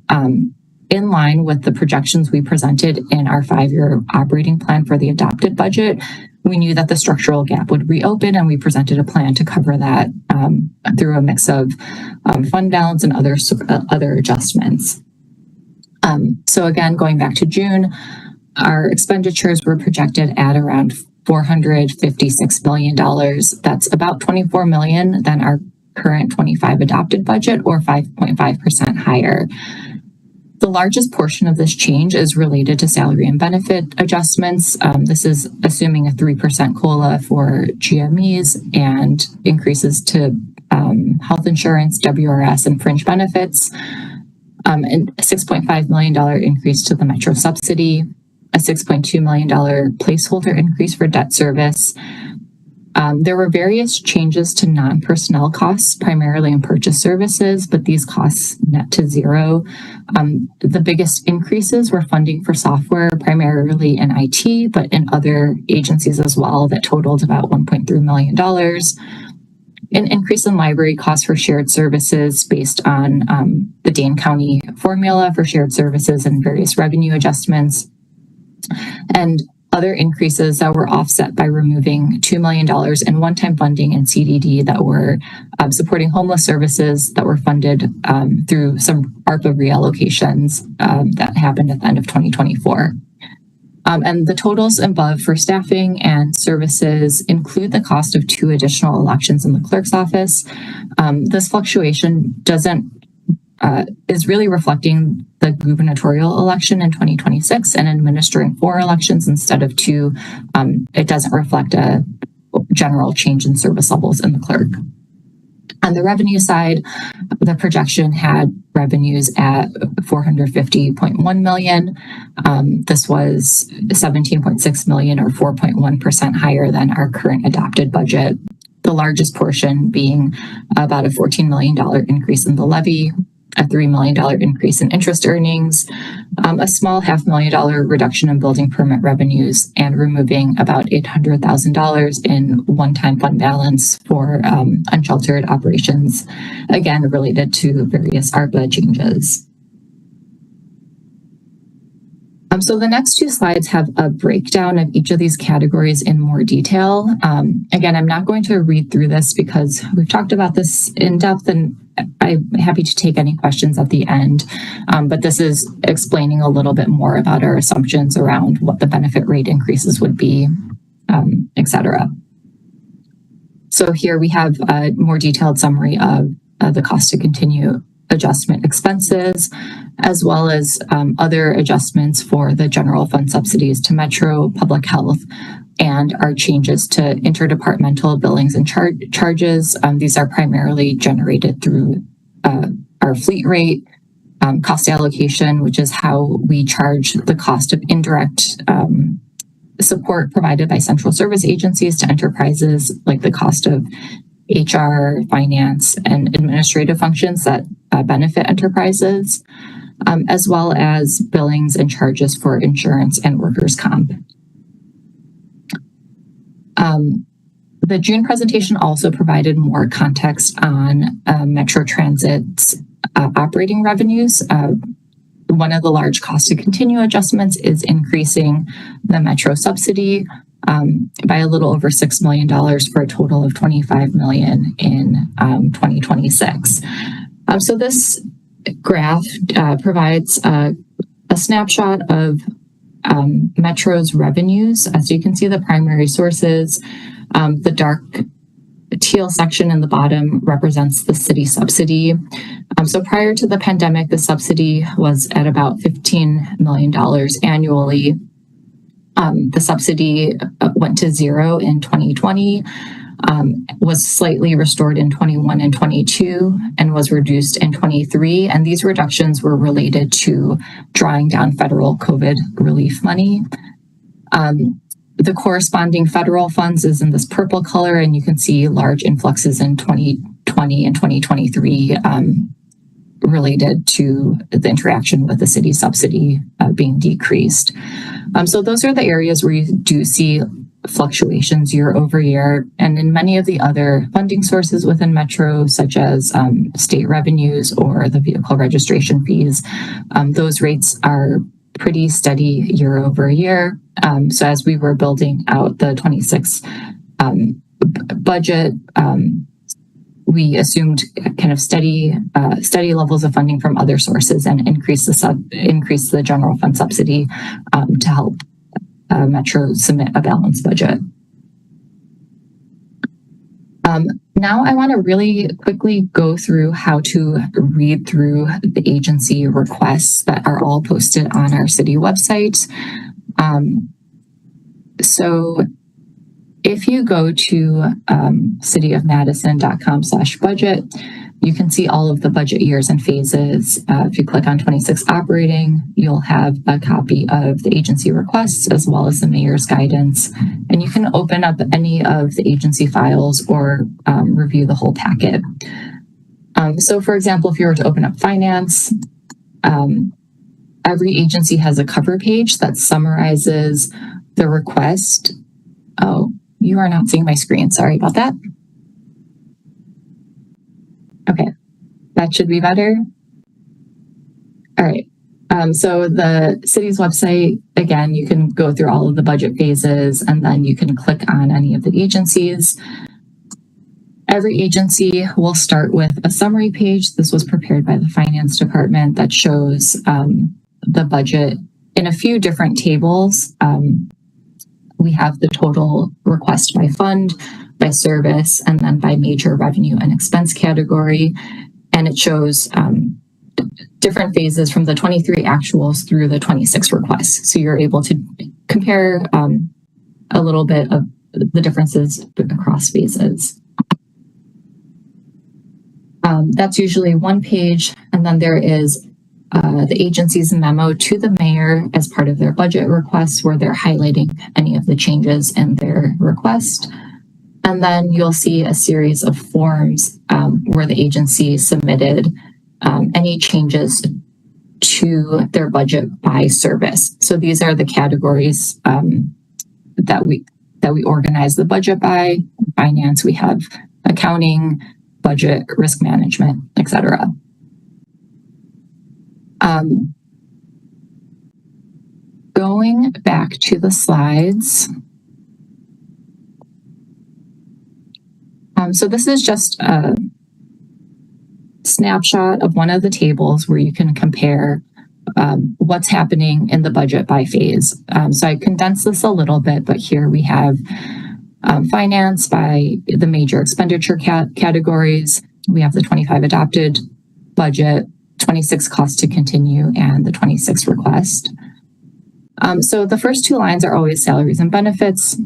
in line with the projections we presented in our 5-year operating plan for the adopted budget. We knew that the structural gap would reopen, and we presented a plan to cover that through a mix of fund balance and other adjustments. So again, going back to June, our expenditures were projected at around $456 million. That's about $24 million than our current 25 adopted budget, or 5.5% higher. The largest portion of this change is related to salary and benefit adjustments. This is assuming a 3% COLA for GMEs and increases to health insurance, WRS, and fringe benefits, and a $6.5 million increase to the Metro subsidy, a $6.2 million placeholder increase for debt service. There were various changes to non-personnel costs, primarily in purchase services, but these costs net to zero. The biggest increases were funding for software, primarily in IT, but in other agencies as well, that totaled about $1.3 million. An increase in library costs for shared services based on the Dane County formula for shared services and various revenue adjustments. And other increases that were offset by removing $2 million in one-time funding and CDD that were supporting homeless services that were funded through some ARPA reallocations that happened at the end of 2024. And the totals above for staffing and services include the cost of 2 additional elections in the clerk's office. This fluctuation is really reflecting the gubernatorial election in 2026 and administering 4 elections instead of 2. It doesn't reflect a general change in service levels in the clerk. On the revenue side, the projection had revenues at $450.1 million. This was $17.6 million, or 4.1% higher than our current adopted budget. The largest portion being about a $14 million increase in the levy, a $3 million increase in interest earnings, a small $500,000 reduction in building permit revenues, and removing about $800,000 in one-time fund balance for unsheltered operations, again, related to various ARPA changes. So the next 2 slides have a breakdown of each of these categories in more detail. Again, I'm not going to read through this because we've talked about this in depth, and I'm happy to take any questions at the end. But this is explaining a little bit more about our assumptions around what the benefit rate increases would be, et cetera. So here we have a more detailed summary of the cost to continue adjustment expenses, as well as other adjustments for the general fund subsidies to Metro, public health, and our changes to interdepartmental billings and charges. These are primarily generated through our fleet rate, cost allocation, which is how we charge the cost of indirect support provided by central service agencies to enterprises, like the cost of HR, finance, and administrative functions that benefit enterprises, as well as billings and charges for insurance and workers' comp. The June presentation also provided more context on Metro Transit's operating revenues. One of the large cost to continue adjustments is increasing the Metro subsidy by a little over $6 million for a total of $25 million in 2026. So this graph provides a snapshot of Metro's revenues. So you can see the primary sources. The dark teal section in the bottom represents the city subsidy. So prior to the pandemic, the subsidy was at about $15 million annually. The subsidy went to zero in 2020, was slightly restored in 21 and 22, and was reduced in 23. And these reductions were related to drawing down federal COVID relief money. The corresponding federal funds is in this purple color, and you can see large influxes in 2020 and 2023 related to the interaction with the city subsidy being decreased. So those are the areas where you do see fluctuations year over year. And in many of the other funding sources within Metro, such as state revenues or the vehicle registration fees, those rates are pretty steady year over year. So as we were building out the 26 budget, we assumed kind of steady levels of funding from other sources and increase the general fund subsidy to help Metro submit a balanced budget. Now I want to really quickly go through how to read through the agency requests that are all posted on our city website. So if you go to cityofmadison.com/budget, you can see all of the budget years and phases. If you click on 26 operating, you'll have a copy of the agency requests as well as the mayor's guidance. And you can open up any of the agency files or review the whole packet. So for example, if you were to open up finance, every agency has a cover page that summarizes the request. Oh, you are not seeing my screen. Sorry about that. Okay, that should be better. All right. So the city's website, again, you can go through all of the budget phases and then you can click on any of the agencies. Every agency will start with a summary page. This was prepared by the finance department that shows the budget in a few different tables. We have the total request by fund, by service, and then by major revenue and expense category. And it shows different phases from the 23 actuals through the 26 requests. So you're able to compare a little bit of the differences across phases. That's usually one page. And then there is the agency's memo to the mayor as part of their budget request, where they're highlighting any of the changes in their request. And then you'll see a series of forms where the agency submitted any changes to their budget by service. So these are the categories that we organize the budget by. Finance, we have accounting, budget, risk management, etc. Going back to the slides. So this is just a snapshot of one of the tables where you can compare what's happening in the budget by phase. So I condensed this a little bit, but here we have finance by the major expenditure categories. We have the 25 adopted budget, 26 cost to continue, and the 26 request. So the first two lines are always salaries and benefits.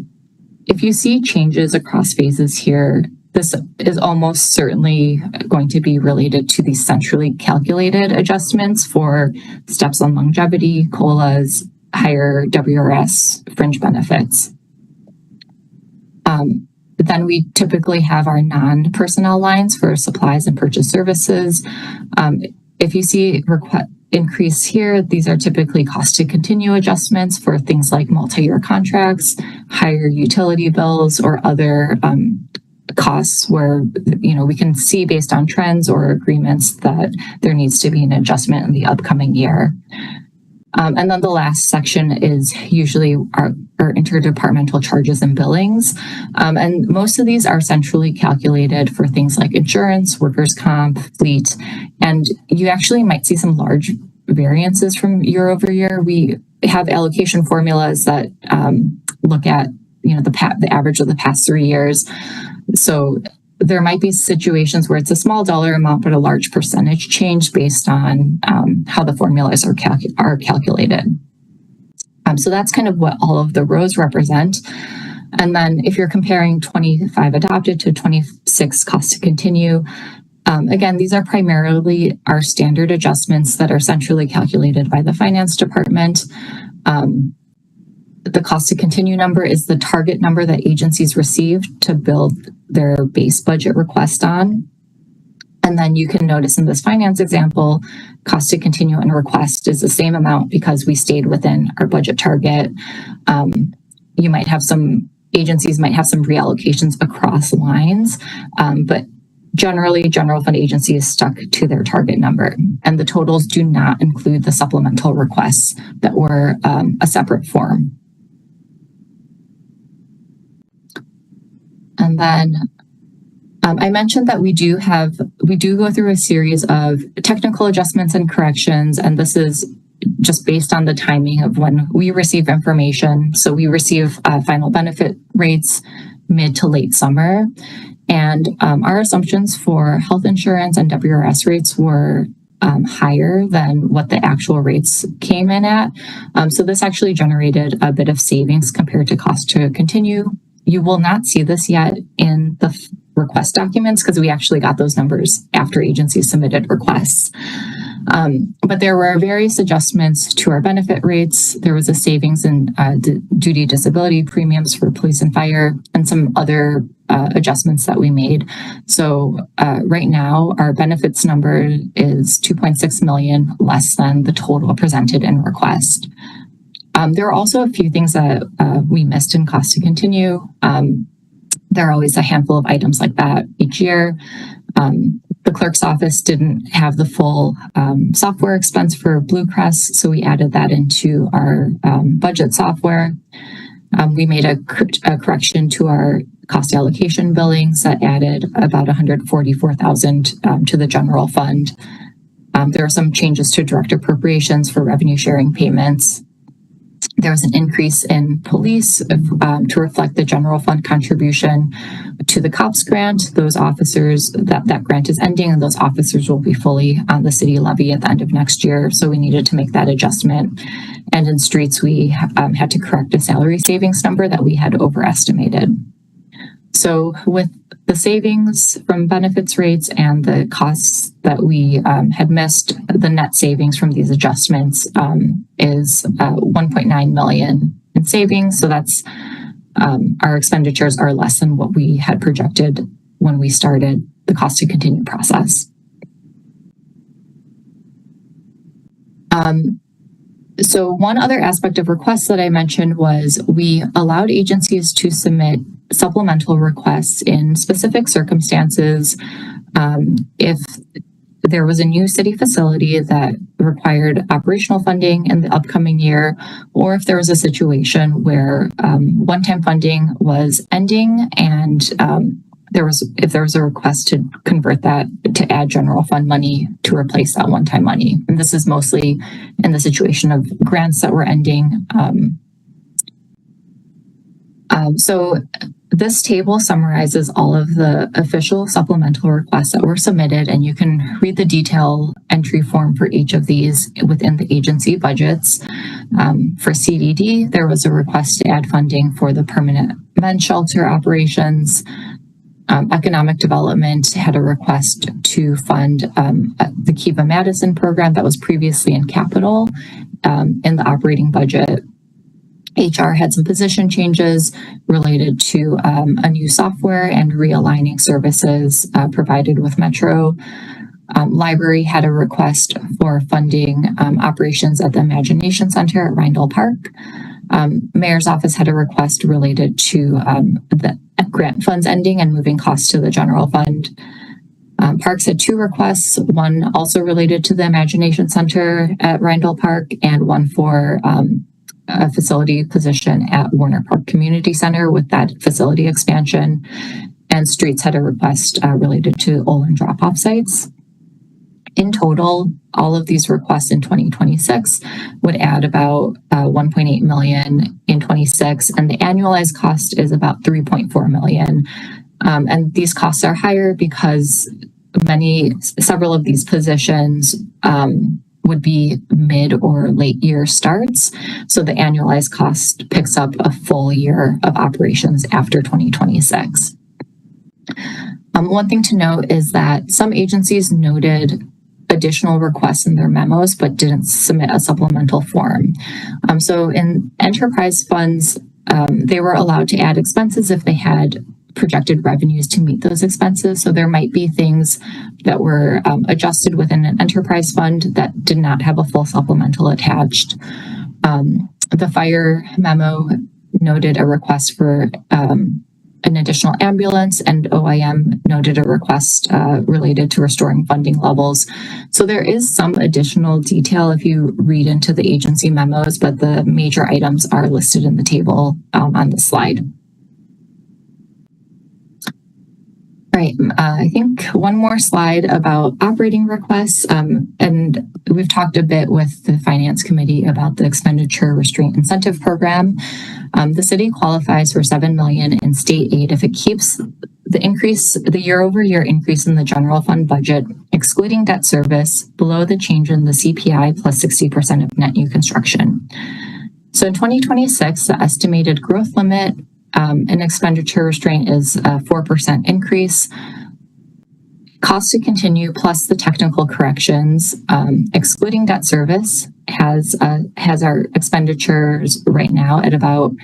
If you see changes across phases here, this is almost certainly going to be related to the centrally calculated adjustments for steps on longevity, COLAs, higher WRS, fringe benefits. Then we typically have our non-personnel lines for supplies and purchase services. If you see increase here, these are typically cost to continue adjustments for things like multi-year contracts, higher utility bills, or other costs where, we can see based on trends or agreements that there needs to be an adjustment in the upcoming year. And then the last section is usually our interdepartmental charges and billings. And most of these are centrally calculated for things like insurance, workers' comp, fleet, and you actually might see some large variances from year over year. We have allocation formulas that look at the average of the past 3 years. So there might be situations where it's a small dollar amount, but a large percentage change based on how the formulas are calculated. So that's kind of what all of the rows represent. And then if you're comparing 25 adopted to 26 cost to continue, again, these are primarily our standard adjustments that are centrally calculated by the finance department. The cost to continue number is the target number that agencies receive to build their base budget request on. And then you can notice in this finance example, cost to continue and request is the same amount because we stayed within our budget target. You might have agencies might have some reallocations across lines, but generally general fund agencies stuck to their target number. And the totals do not include the supplemental requests that were a separate form. And then I mentioned that we do go through a series of technical adjustments and corrections, and this is just based on the timing of when we receive information. So we receive final benefit rates mid to late summer, and our assumptions for health insurance and WRS rates were higher than what the actual rates came in at. So this actually generated a bit of savings compared to cost to continue. You will not see this yet in the request documents because we actually got those numbers after agencies submitted requests. But there were various adjustments to our benefit rates. There was a savings in duty disability premiums for police and fire and some other adjustments that we made. So right now, our benefits number is 2.6 million less than the total presented in request. There are also a few things that we missed in cost to continue. There are always a handful of items like that each year. The clerk's office didn't have the full software expense for Blue Crest, so we added that into our budget software. We made a correction to our cost allocation billings that added about $144,000 to the general fund. There are some changes to direct appropriations for revenue sharing payments. There was an increase in police to reflect the general fund contribution to the COPS grant. Those officers, that grant is ending, and those officers will be fully on the city levy at the end of next year. So we needed to make that adjustment. And in streets, we had to correct a salary savings number that we had overestimated. So with the savings from benefits rates and the costs that we had missed, the net savings from these adjustments is 1.9 million in savings. So that's our expenditures are less than what we had projected when we started the cost to continue process. So one other aspect of requests that I mentioned was we allowed agencies to submit supplemental requests in specific circumstances. If there was a new city facility that required operational funding in the upcoming year, or if there was a situation where one-time funding was ending and if there was a request to convert that to add general fund money to replace that one-time money. And this is mostly in the situation of grants that were ending. So this table summarizes all of the official supplemental requests that were submitted, and you can read the detail entry form for each of these within the agency budgets. For CDD, there was a request to add funding for the permanent men's shelter operations. Economic Development had a request to fund the Kiva Madison program that was previously in capital in the operating budget. HR had some position changes related to a new software and realigning services provided with Metro. Library had a request for funding operations at the Imagination Center at Rindell Park. Mayor's office had a request related to the grant funds ending and moving costs to the general fund. Parks had two requests, one also related to the Imagination Center at Rindell Park and one for a facility position at Warner Park Community Center with that facility expansion. And Streets had a request related to Olin drop-off sites. In total, all of these requests in 2026 would add about 1.8 million in 26, and the annualized cost is about 3.4 million. And these costs are higher because several of these positions would be mid or late year starts. So the annualized cost picks up a full year of operations after 2026. One thing to note is that some agencies noted additional requests in their memos, but didn't submit a supplemental form. So in enterprise funds, they were allowed to add expenses if they had projected revenues to meet those expenses. So there might be things that were adjusted within an enterprise fund that did not have a full supplemental attached. The fire memo noted a request for an additional ambulance, and OIM noted a request related to restoring funding levels. So there is some additional detail if you read into the agency memos, but the major items are listed in the table on the slide. Right. I think one more slide about operating requests. And we've talked a bit with the Finance Committee about the Expenditure Restraint Incentive Program. The city qualifies for $7 million in state aid if it keeps the year-over-year increase in the general fund budget, excluding debt service, below the change in the CPI plus 60% of net new construction. So in 2026, the estimated growth limit and expenditure restraint is a 4% increase. Cost to continue plus the technical corrections, excluding debt service, has our expenditures right now at about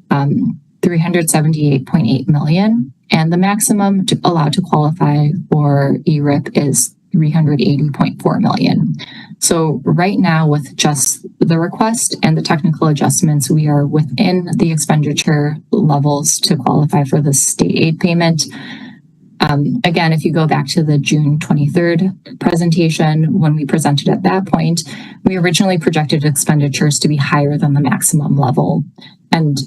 $378.8 million, and the maximum allowed to qualify for ERIP is $380.4 million. So right now, with just the request and the technical adjustments, we are within the expenditure levels to qualify for the state aid payment. Again, if you go back to the June 23rd presentation, when we presented at that point, we originally projected expenditures to be higher than the maximum level. And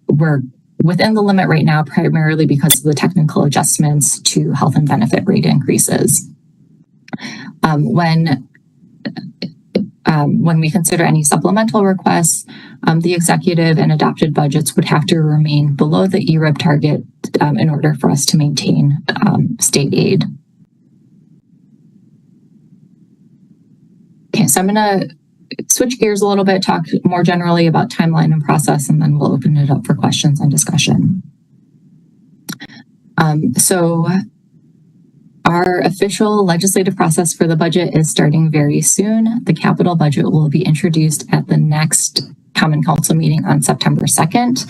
we're within the limit right now, primarily because of the technical adjustments to health and benefit rate increases. When we consider any supplemental requests, the executive and adopted budgets would have to remain below the ERIP target in order for us to maintain state aid. Okay, so I'm going to switch gears a little bit, talk more generally about timeline and process, and then we'll open it up for questions and discussion. So our official legislative process for the budget is starting very soon. The capital budget will be introduced at the next Common Council meeting on September 2nd.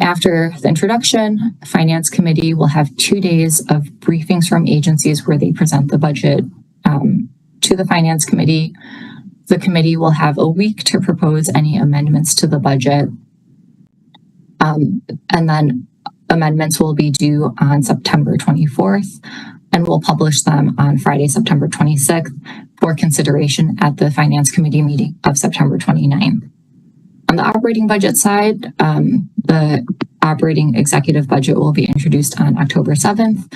After the introduction, Finance Committee will have 2 days of briefings from agencies where they present the budget to the Finance Committee. The committee will have a week to propose any amendments to the budget. And then amendments will be due on September 24th, and we'll publish them on Friday, September 26th for consideration at the Finance Committee meeting of September 29th. On the operating budget side, the operating executive budget will be introduced on October 7th.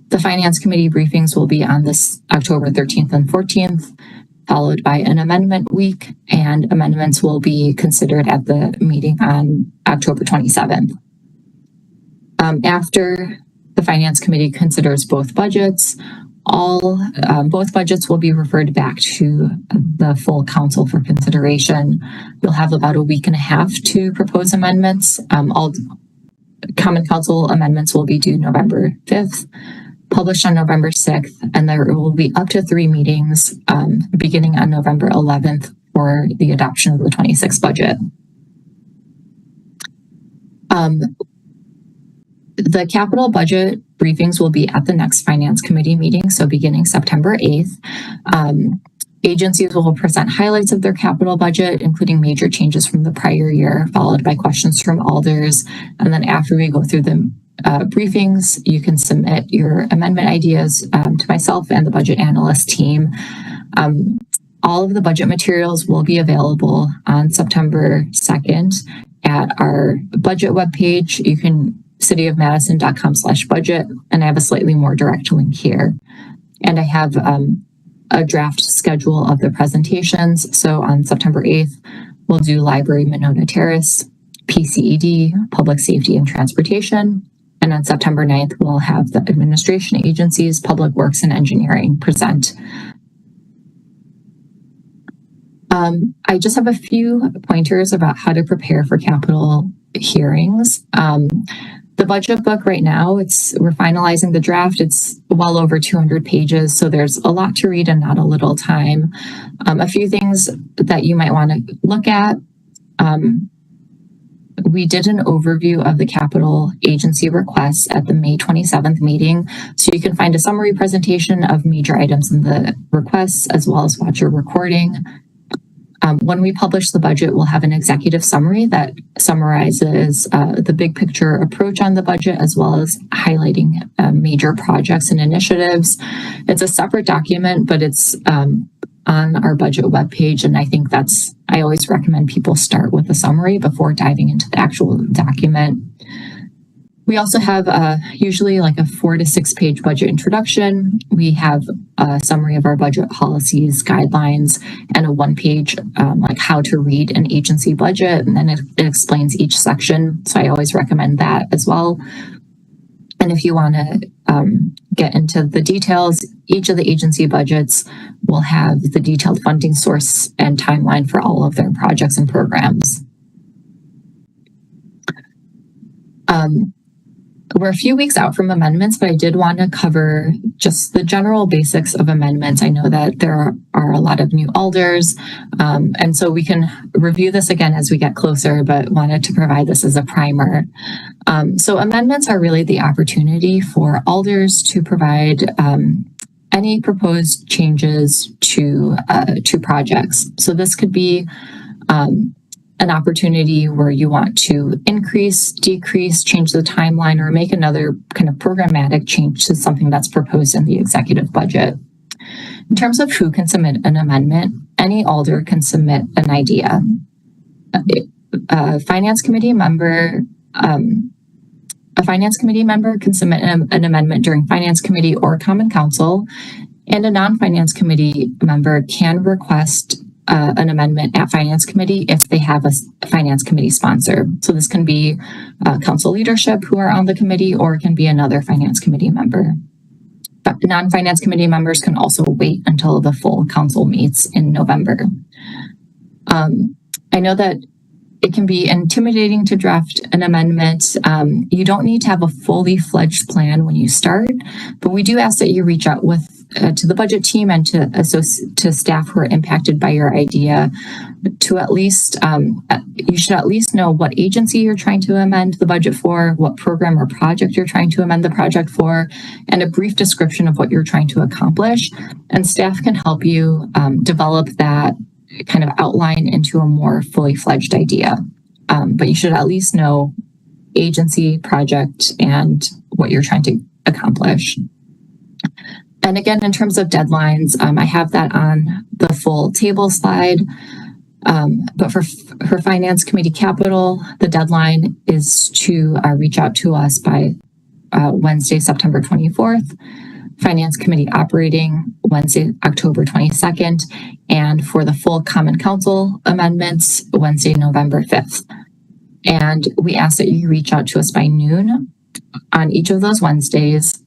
The Finance Committee briefings will be on this October 13th and 14th, followed by an amendment week, and amendments will be considered at the meeting on October 27th. After the Finance Committee considers both budgets, both budgets will be referred back to the full council for consideration. You'll have about a week and a half to propose amendments. All Common Council amendments will be due November 5th, published on November 6th, and there will be up to 3 meetings beginning on November 11th for the adoption of the 26 budget. The capital budget briefings will be at the next Finance Committee meeting, so beginning September 8th. Agencies will present highlights of their capital budget, including major changes from the prior year, followed by questions from alders. And then after we go through the briefings, you can submit your amendment ideas to myself and the budget analyst team. All of the budget materials will be available on September 2nd at our budget webpage. You can cityofmadison.com/budget, and I have a slightly more direct link here. And I have a draft schedule of the presentations. So on September 8th, we'll do Library Monona Terrace, PCED, Public Safety and Transportation. And on September 9th, we'll have the administration agencies, Public Works and Engineering present. I just have a few pointers about how to prepare for capital hearings. The budget book right now, we're finalizing the draft. It's well over 200 pages, so there's a lot to read and not a little time. A few things that you might want to look at. We did an overview of the capital agency requests at the May 27th meeting. So you can find a summary presentation of major items in the requests, as well as watch a recording. When we publish the budget, we'll have an executive summary that summarizes the big picture approach on the budget, as well as highlighting major projects and initiatives. It's a separate document, but it's on our budget webpage. And I think I always recommend people start with a summary before diving into the actual document. We also have usually like a 4 to 6 page budget introduction. We have a summary of our budget policies, guidelines, and a 1-page like how to read an agency budget. And then it explains each section. So I always recommend that as well. And if you want to get into the details, each of the agency budgets will have the detailed funding source and timeline for all of their projects and programs. We're a few weeks out from amendments, but I did want to cover just the general basics of amendments. I know that there are a lot of new alders, and so we can review this again as we get closer, but wanted to provide this as a primer. So amendments are really the opportunity for alders to provide any proposed changes to projects. So this could be an opportunity where you want to increase, decrease, change the timeline, or make another kind of programmatic change to something that's proposed in the executive budget. In terms of who can submit an amendment, any alder can submit an idea. A finance committee member can submit an amendment during finance committee or common council, and a non-finance committee member can request an amendment at finance committee if they have a finance committee sponsor. So this can be council leadership who are on the committee, or it can be another finance committee member. But non-finance committee members can also wait until the full council meets in November. I know that it can be intimidating to draft an amendment. You don't need to have a fully fledged plan when you start, but we do ask that you reach out to the budget team and to staff who are impacted by your idea to at least, you should at least know what agency you're trying to amend the budget for, what program or project you're trying to amend the project for, and a brief description of what you're trying to accomplish. And staff can help you develop that kind of outline into a more fully fledged idea. But you should at least know agency, project, and what you're trying to accomplish. And again, in terms of deadlines, I have that on the full table slide. But for Finance Committee Capital, the deadline is to reach out to us by Wednesday, September 24th. Finance Committee Operating, Wednesday, October 22nd. And for the full Common Council amendments, Wednesday, November 5th. And we ask that you reach out to us by noon on each of those Wednesdays.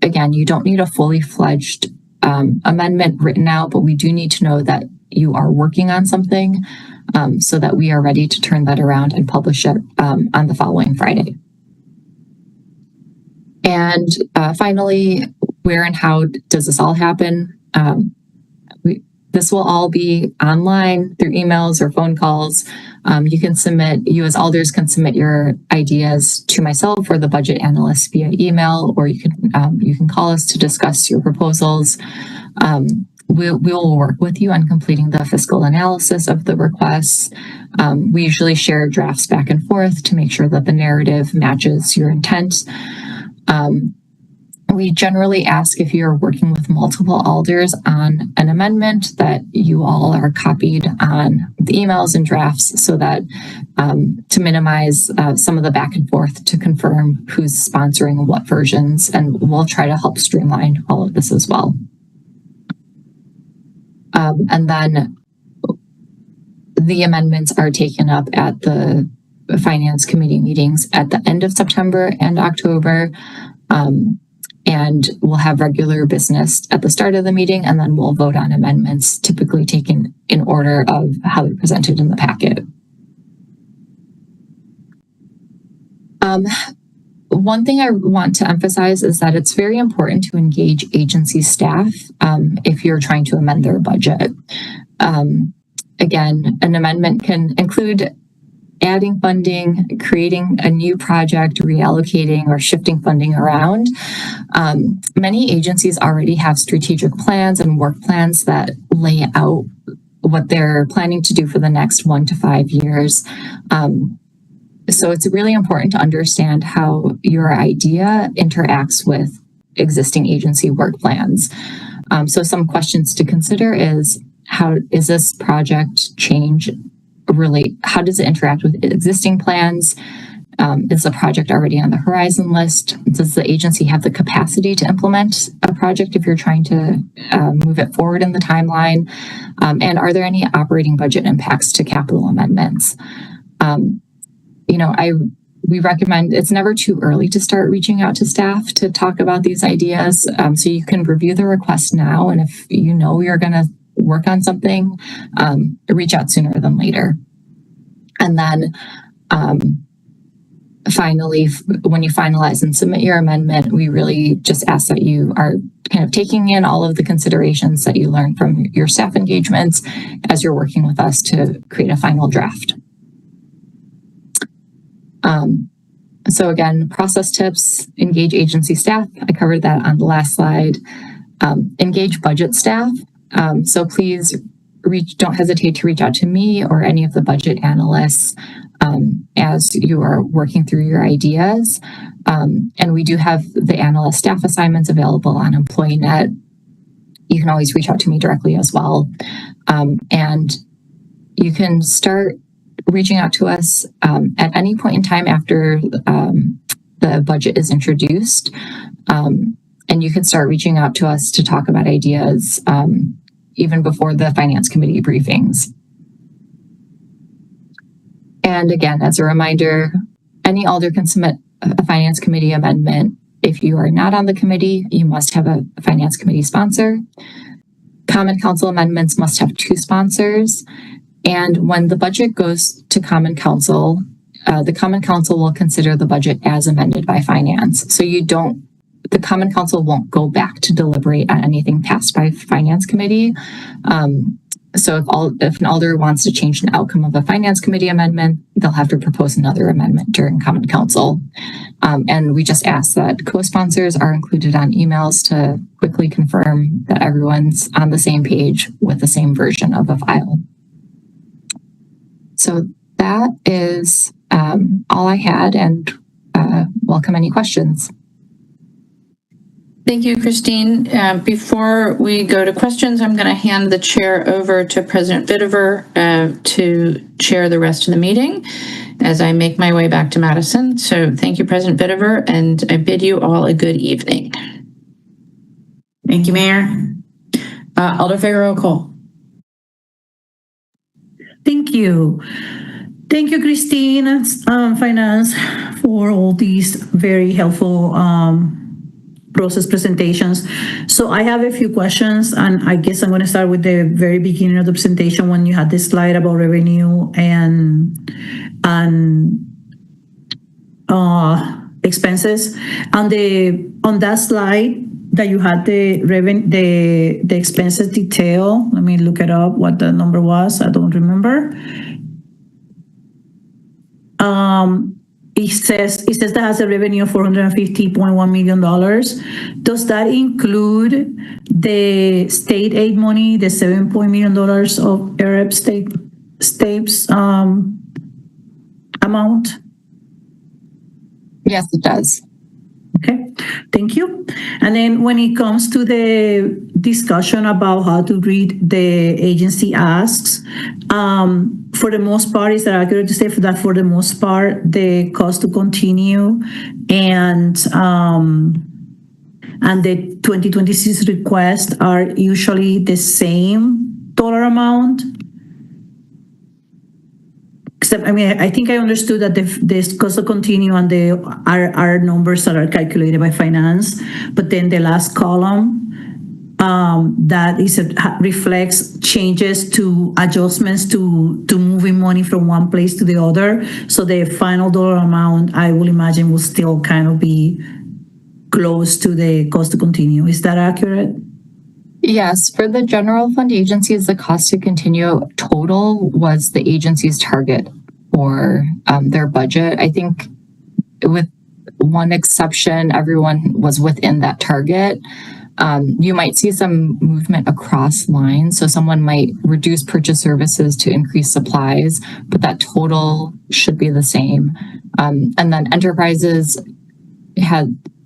Again, you don't need a fully fledged amendment written out, but we do need to know that you are working on something so that we are ready to turn that around and publish it on the following Friday. And finally, where and how does this all happen? This will all be online through emails or phone calls. You as alders can submit your ideas to myself or the budget analyst via email, or you can call us to discuss your proposals. We will work with you on completing the fiscal analysis of the requests. We usually share drafts back and forth to make sure that the narrative matches your intent. We generally ask if you're working with multiple alders on an amendment that you all are copied on the emails and drafts so that to minimize some of the back and forth to confirm who's sponsoring what versions, and we'll try to help streamline all of this as well. And then the amendments are taken up at the Finance Committee meetings at the end of September and October. And we'll have regular business at the start of the meeting, and then we'll vote on amendments, typically taken in order of how they're presented in the packet. One thing I want to emphasize is that it's very important to engage agency staff if you're trying to amend their budget. Again, an amendment can include adding funding, creating a new project, reallocating or shifting funding around. Many agencies already have strategic plans and work plans that lay out what they're planning to do for the next 1 to 5 years. So it's really important to understand how your idea interacts with existing agency work plans. So some questions to consider is, how is this project change relate? How does it interact with existing plans? Is the project already on the horizon list? Does the agency have the capacity to implement a project if you're trying to move it forward in the timeline? And are there any operating budget impacts to capital amendments? We recommend it's never too early to start reaching out to staff to talk about these ideas. So you can review the request now, and if you know you're going to work on something, reach out sooner than later. And then finally, when you finalize and submit your amendment, we really just ask that you are kind of taking in all of the considerations that you learned from your staff engagements as you're working with us to create a final draft. So again, process tips: engage agency staff. I covered that on the last slide. Engage budget staff. So please don't hesitate to reach out to me or any of the budget analysts as you are working through your ideas. And we do have the analyst staff assignments available on EmployeeNet. You can always reach out to me directly as well. And you can start reaching out to us at any point in time after the budget is introduced. And you can start reaching out to us to talk about ideas even before the Finance Committee briefings. And again, as a reminder, any alder can submit a Finance Committee amendment. If you are not on the committee, you must have a Finance Committee sponsor. Common Council amendments must have 2 sponsors. And when the budget goes to Common Council, the Common Council will consider the budget as amended by Finance. So the Common Council won't go back to deliberate on anything passed by Finance Committee. So if an alder wants to change an outcome of a Finance Committee amendment, they'll have to propose another amendment during Common Council. And we just ask that co-sponsors are included on emails to quickly confirm that everyone's on the same page with the same version of a file. So that is all I had, and welcome any questions. Thank you, Christine. Before we go to questions, I'm going to hand the chair over to President Vitiver to chair the rest of the meeting as I make my way back to Madison. So thank you, President Vitiver, and I bid you all a good evening. Thank you, Mayor. Alder Figueroa Cole. Thank you. Thank you, Christine, Finance, for all these very helpful process presentations. So I have a few questions, and I guess I'm going to start with the very beginning of the presentation when you had this slide about revenue and expenses. On that slide that you had the expenses detail. Let me look it up what the number was. I don't remember. It says that has a revenue of $450.1 million. Does that include the state aid money, the $7 million of Arab states amount? Yes, it does. Okay, thank you. And then when it comes to the discussion about how to read the agency asks, for the most part, is that accurate to say that for the most part, the cost to continue and the 2026 requests are usually the same dollar amount? Except, I mean, I think I understood that the cost to continue and are numbers that are calculated by Finance, but then the last column that reflects changes to adjustments to moving money from one place to the other. So the final dollar amount, I will imagine, will still kind of be close to the cost to continue. Is that accurate? Yes, for the general fund agencies, the cost to continue total was the agency's target for their budget. I think with one exception, everyone was within that target. You might see some movement across lines. So someone might reduce purchase services to increase supplies, but that total should be the same. And then enterprises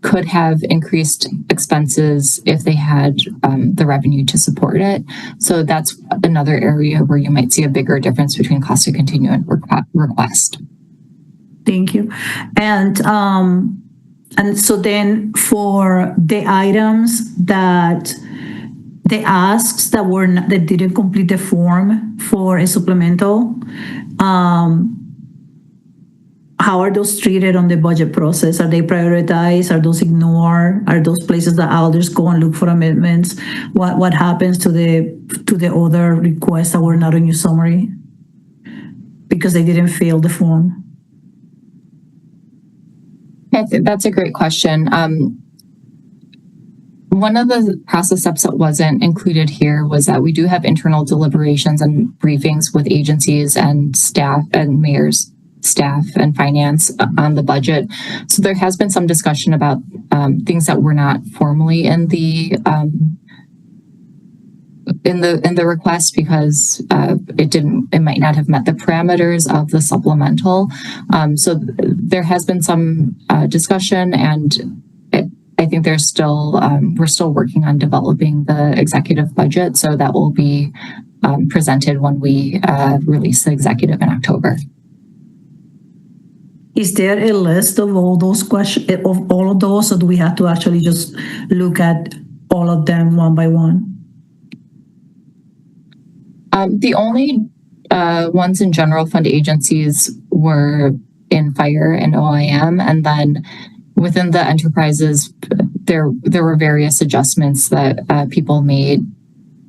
could have increased expenses if they had the revenue to support it. So that's another area where you might see a bigger difference between cost to continue and request. Thank you. And so then for the items that the asks that that didn't complete the form for a supplemental, how are those treated on the budget process? Are they prioritized? Are those ignored? Are those places that elders go and look for amendments? What happens to the other requests that were not on your summary because they didn't fill the form? I think that's a great question. One of the process steps that wasn't included here was that we do have internal deliberations and briefings with agencies and staff and mayor's staff and finance on the budget. So there has been some discussion about things that were not formally in the request because it might not have met the parameters of the supplemental. So there has been some discussion, and I think there's still we're still working on developing the executive budget, so that will be presented when we release the executive in October. Is there a list of all those questions, of all of those, or do we have to actually just look at all of them one by one? The only ones in general fund agencies were in fire and OIM, and then within the enterprises, there were various adjustments that people made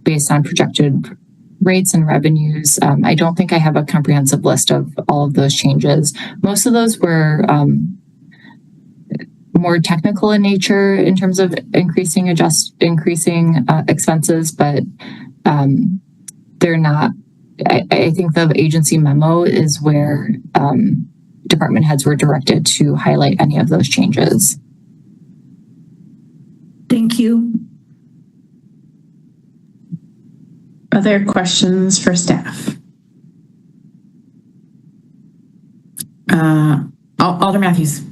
based on projected rates and revenues. I don't think I have a comprehensive list of all of those changes. Most of those were more technical in nature in terms of increasing expenses, but they're not. I think the agency memo is where department heads were directed to highlight any of those changes. Thank you. Other questions for staff? Alder Matthews.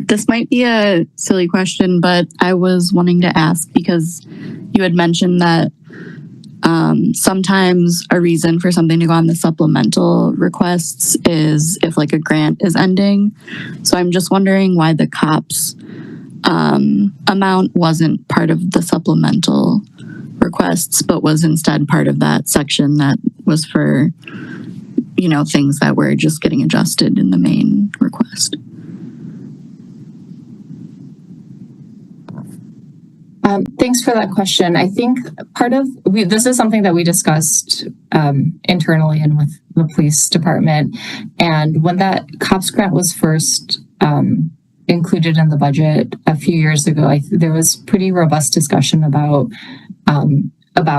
This might be a silly question, but I was wanting to ask because you had mentioned that sometimes a reason for something to go on the supplemental requests is if like a grant is ending. So I'm just wondering why the COPS amount wasn't part of the supplemental requests, but was instead part of that section that was for, things that were just getting adjusted in the main request. Thanks for that question. I think this is something that we discussed internally and with the police department. And when that COPS grant was first included in the budget a few years ago, there was pretty robust discussion about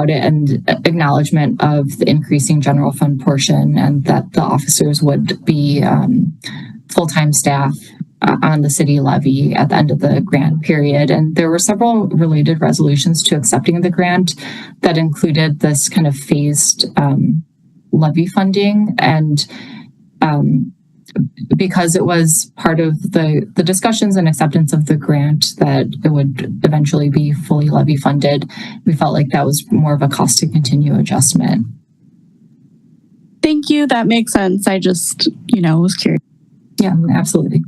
it and acknowledgement of the increasing general fund portion, and that the officers would be full-time staff on the city levy at the end of the grant period. And there were several related resolutions to accepting the grant that included this kind of phased levy funding. And because it was part of the discussions and acceptance of the grant that it would eventually be fully levy funded, we felt like that was more of a cost to continue adjustment. Thank you. That makes sense. I just, was curious. Yeah, absolutely.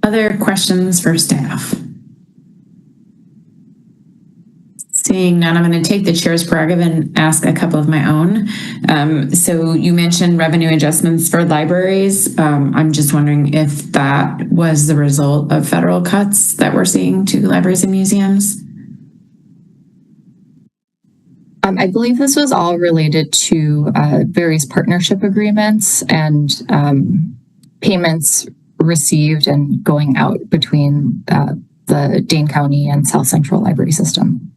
Other questions for staff? Seeing none, I'm going to take the chair's prerogative and ask a couple of my own. So you mentioned revenue adjustments for libraries. I'm just wondering if that was the result of federal cuts that we're seeing to libraries and museums. I believe this was all related to various partnership agreements and payments received and going out between the Dane County and South Central Library System.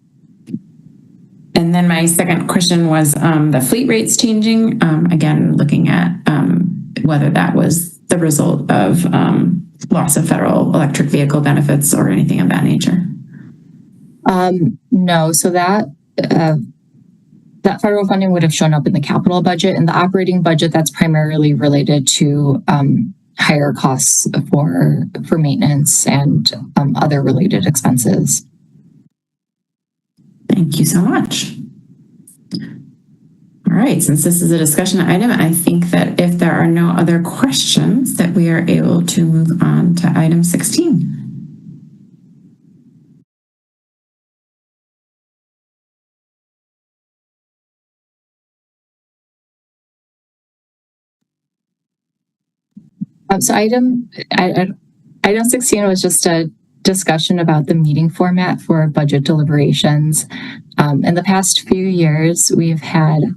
And then my second question was the fleet rates changing. Again, looking at whether that was the result of loss of federal electric vehicle benefits or anything of that nature. No, so that federal funding would have shown up in the capital budget. And the operating budget, that's primarily related to higher costs for maintenance and other related expenses. Thank you so much. All right, since this is a discussion item, I think that if there are no other questions, that we are able to move on to item 16. So item 16 was just a discussion about the meeting format for budget deliberations. In the past few years, we've had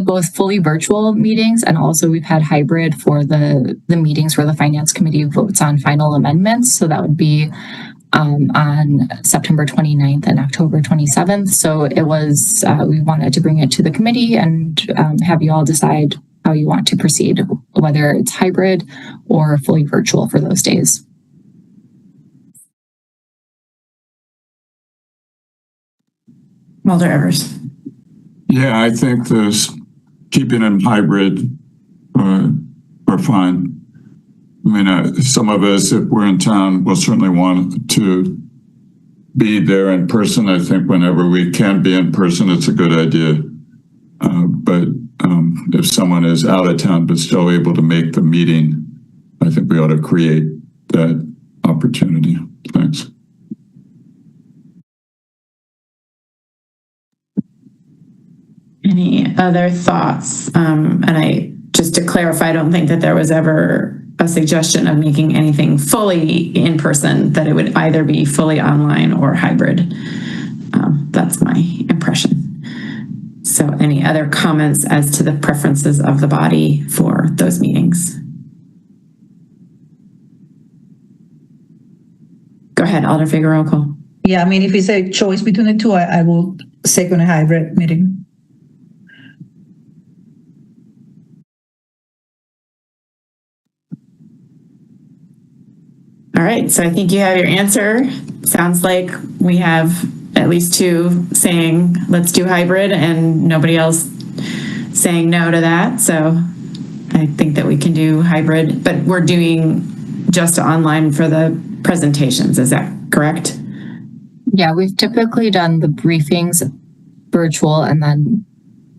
both fully virtual meetings and also we've had hybrid for the meetings where the Finance Committee votes on final amendments. So that would be on September 29th and October 27th. So it was, we wanted to bring it to the committee and have you all decide how you want to proceed, whether it's hybrid or fully virtual for those days. Mulder Evers. Yeah, I think keeping them hybrid are fine. I mean, some of us, if we're in town, will certainly want to be there in person. I think whenever we can be in person, it's a good idea. But if someone is out of town but still able to make the meeting, I think we ought to create that opportunity. Thanks. Any other thoughts? Just to clarify, I don't think that there was ever a suggestion of making anything fully in person, that it would either be fully online or hybrid. That's my impression. So any other comments as to the preferences of the body for those meetings? Go ahead, Alder Figueroa Cole. Yeah, I mean, if it's a choice between the two, I will second a hybrid meeting. All right, so I think you have your answer. Sounds like we have at least two saying let's do hybrid and nobody else saying no to that. So I think that we can do hybrid, but we're doing just online for the presentations. Is that correct? Yeah, we've typically done the briefings virtual and then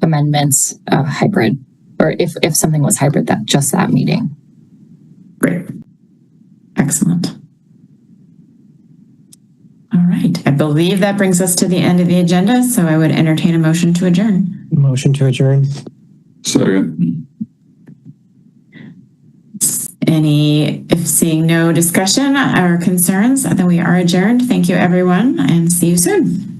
amendments hybrid, or if something was hybrid, that meeting. Great. Excellent. All right. I believe that brings us to the end of the agenda, so I would entertain a motion to adjourn. Motion to adjourn. Second. If seeing no discussion or concerns, then we are adjourned. Thank you, everyone, and see you soon.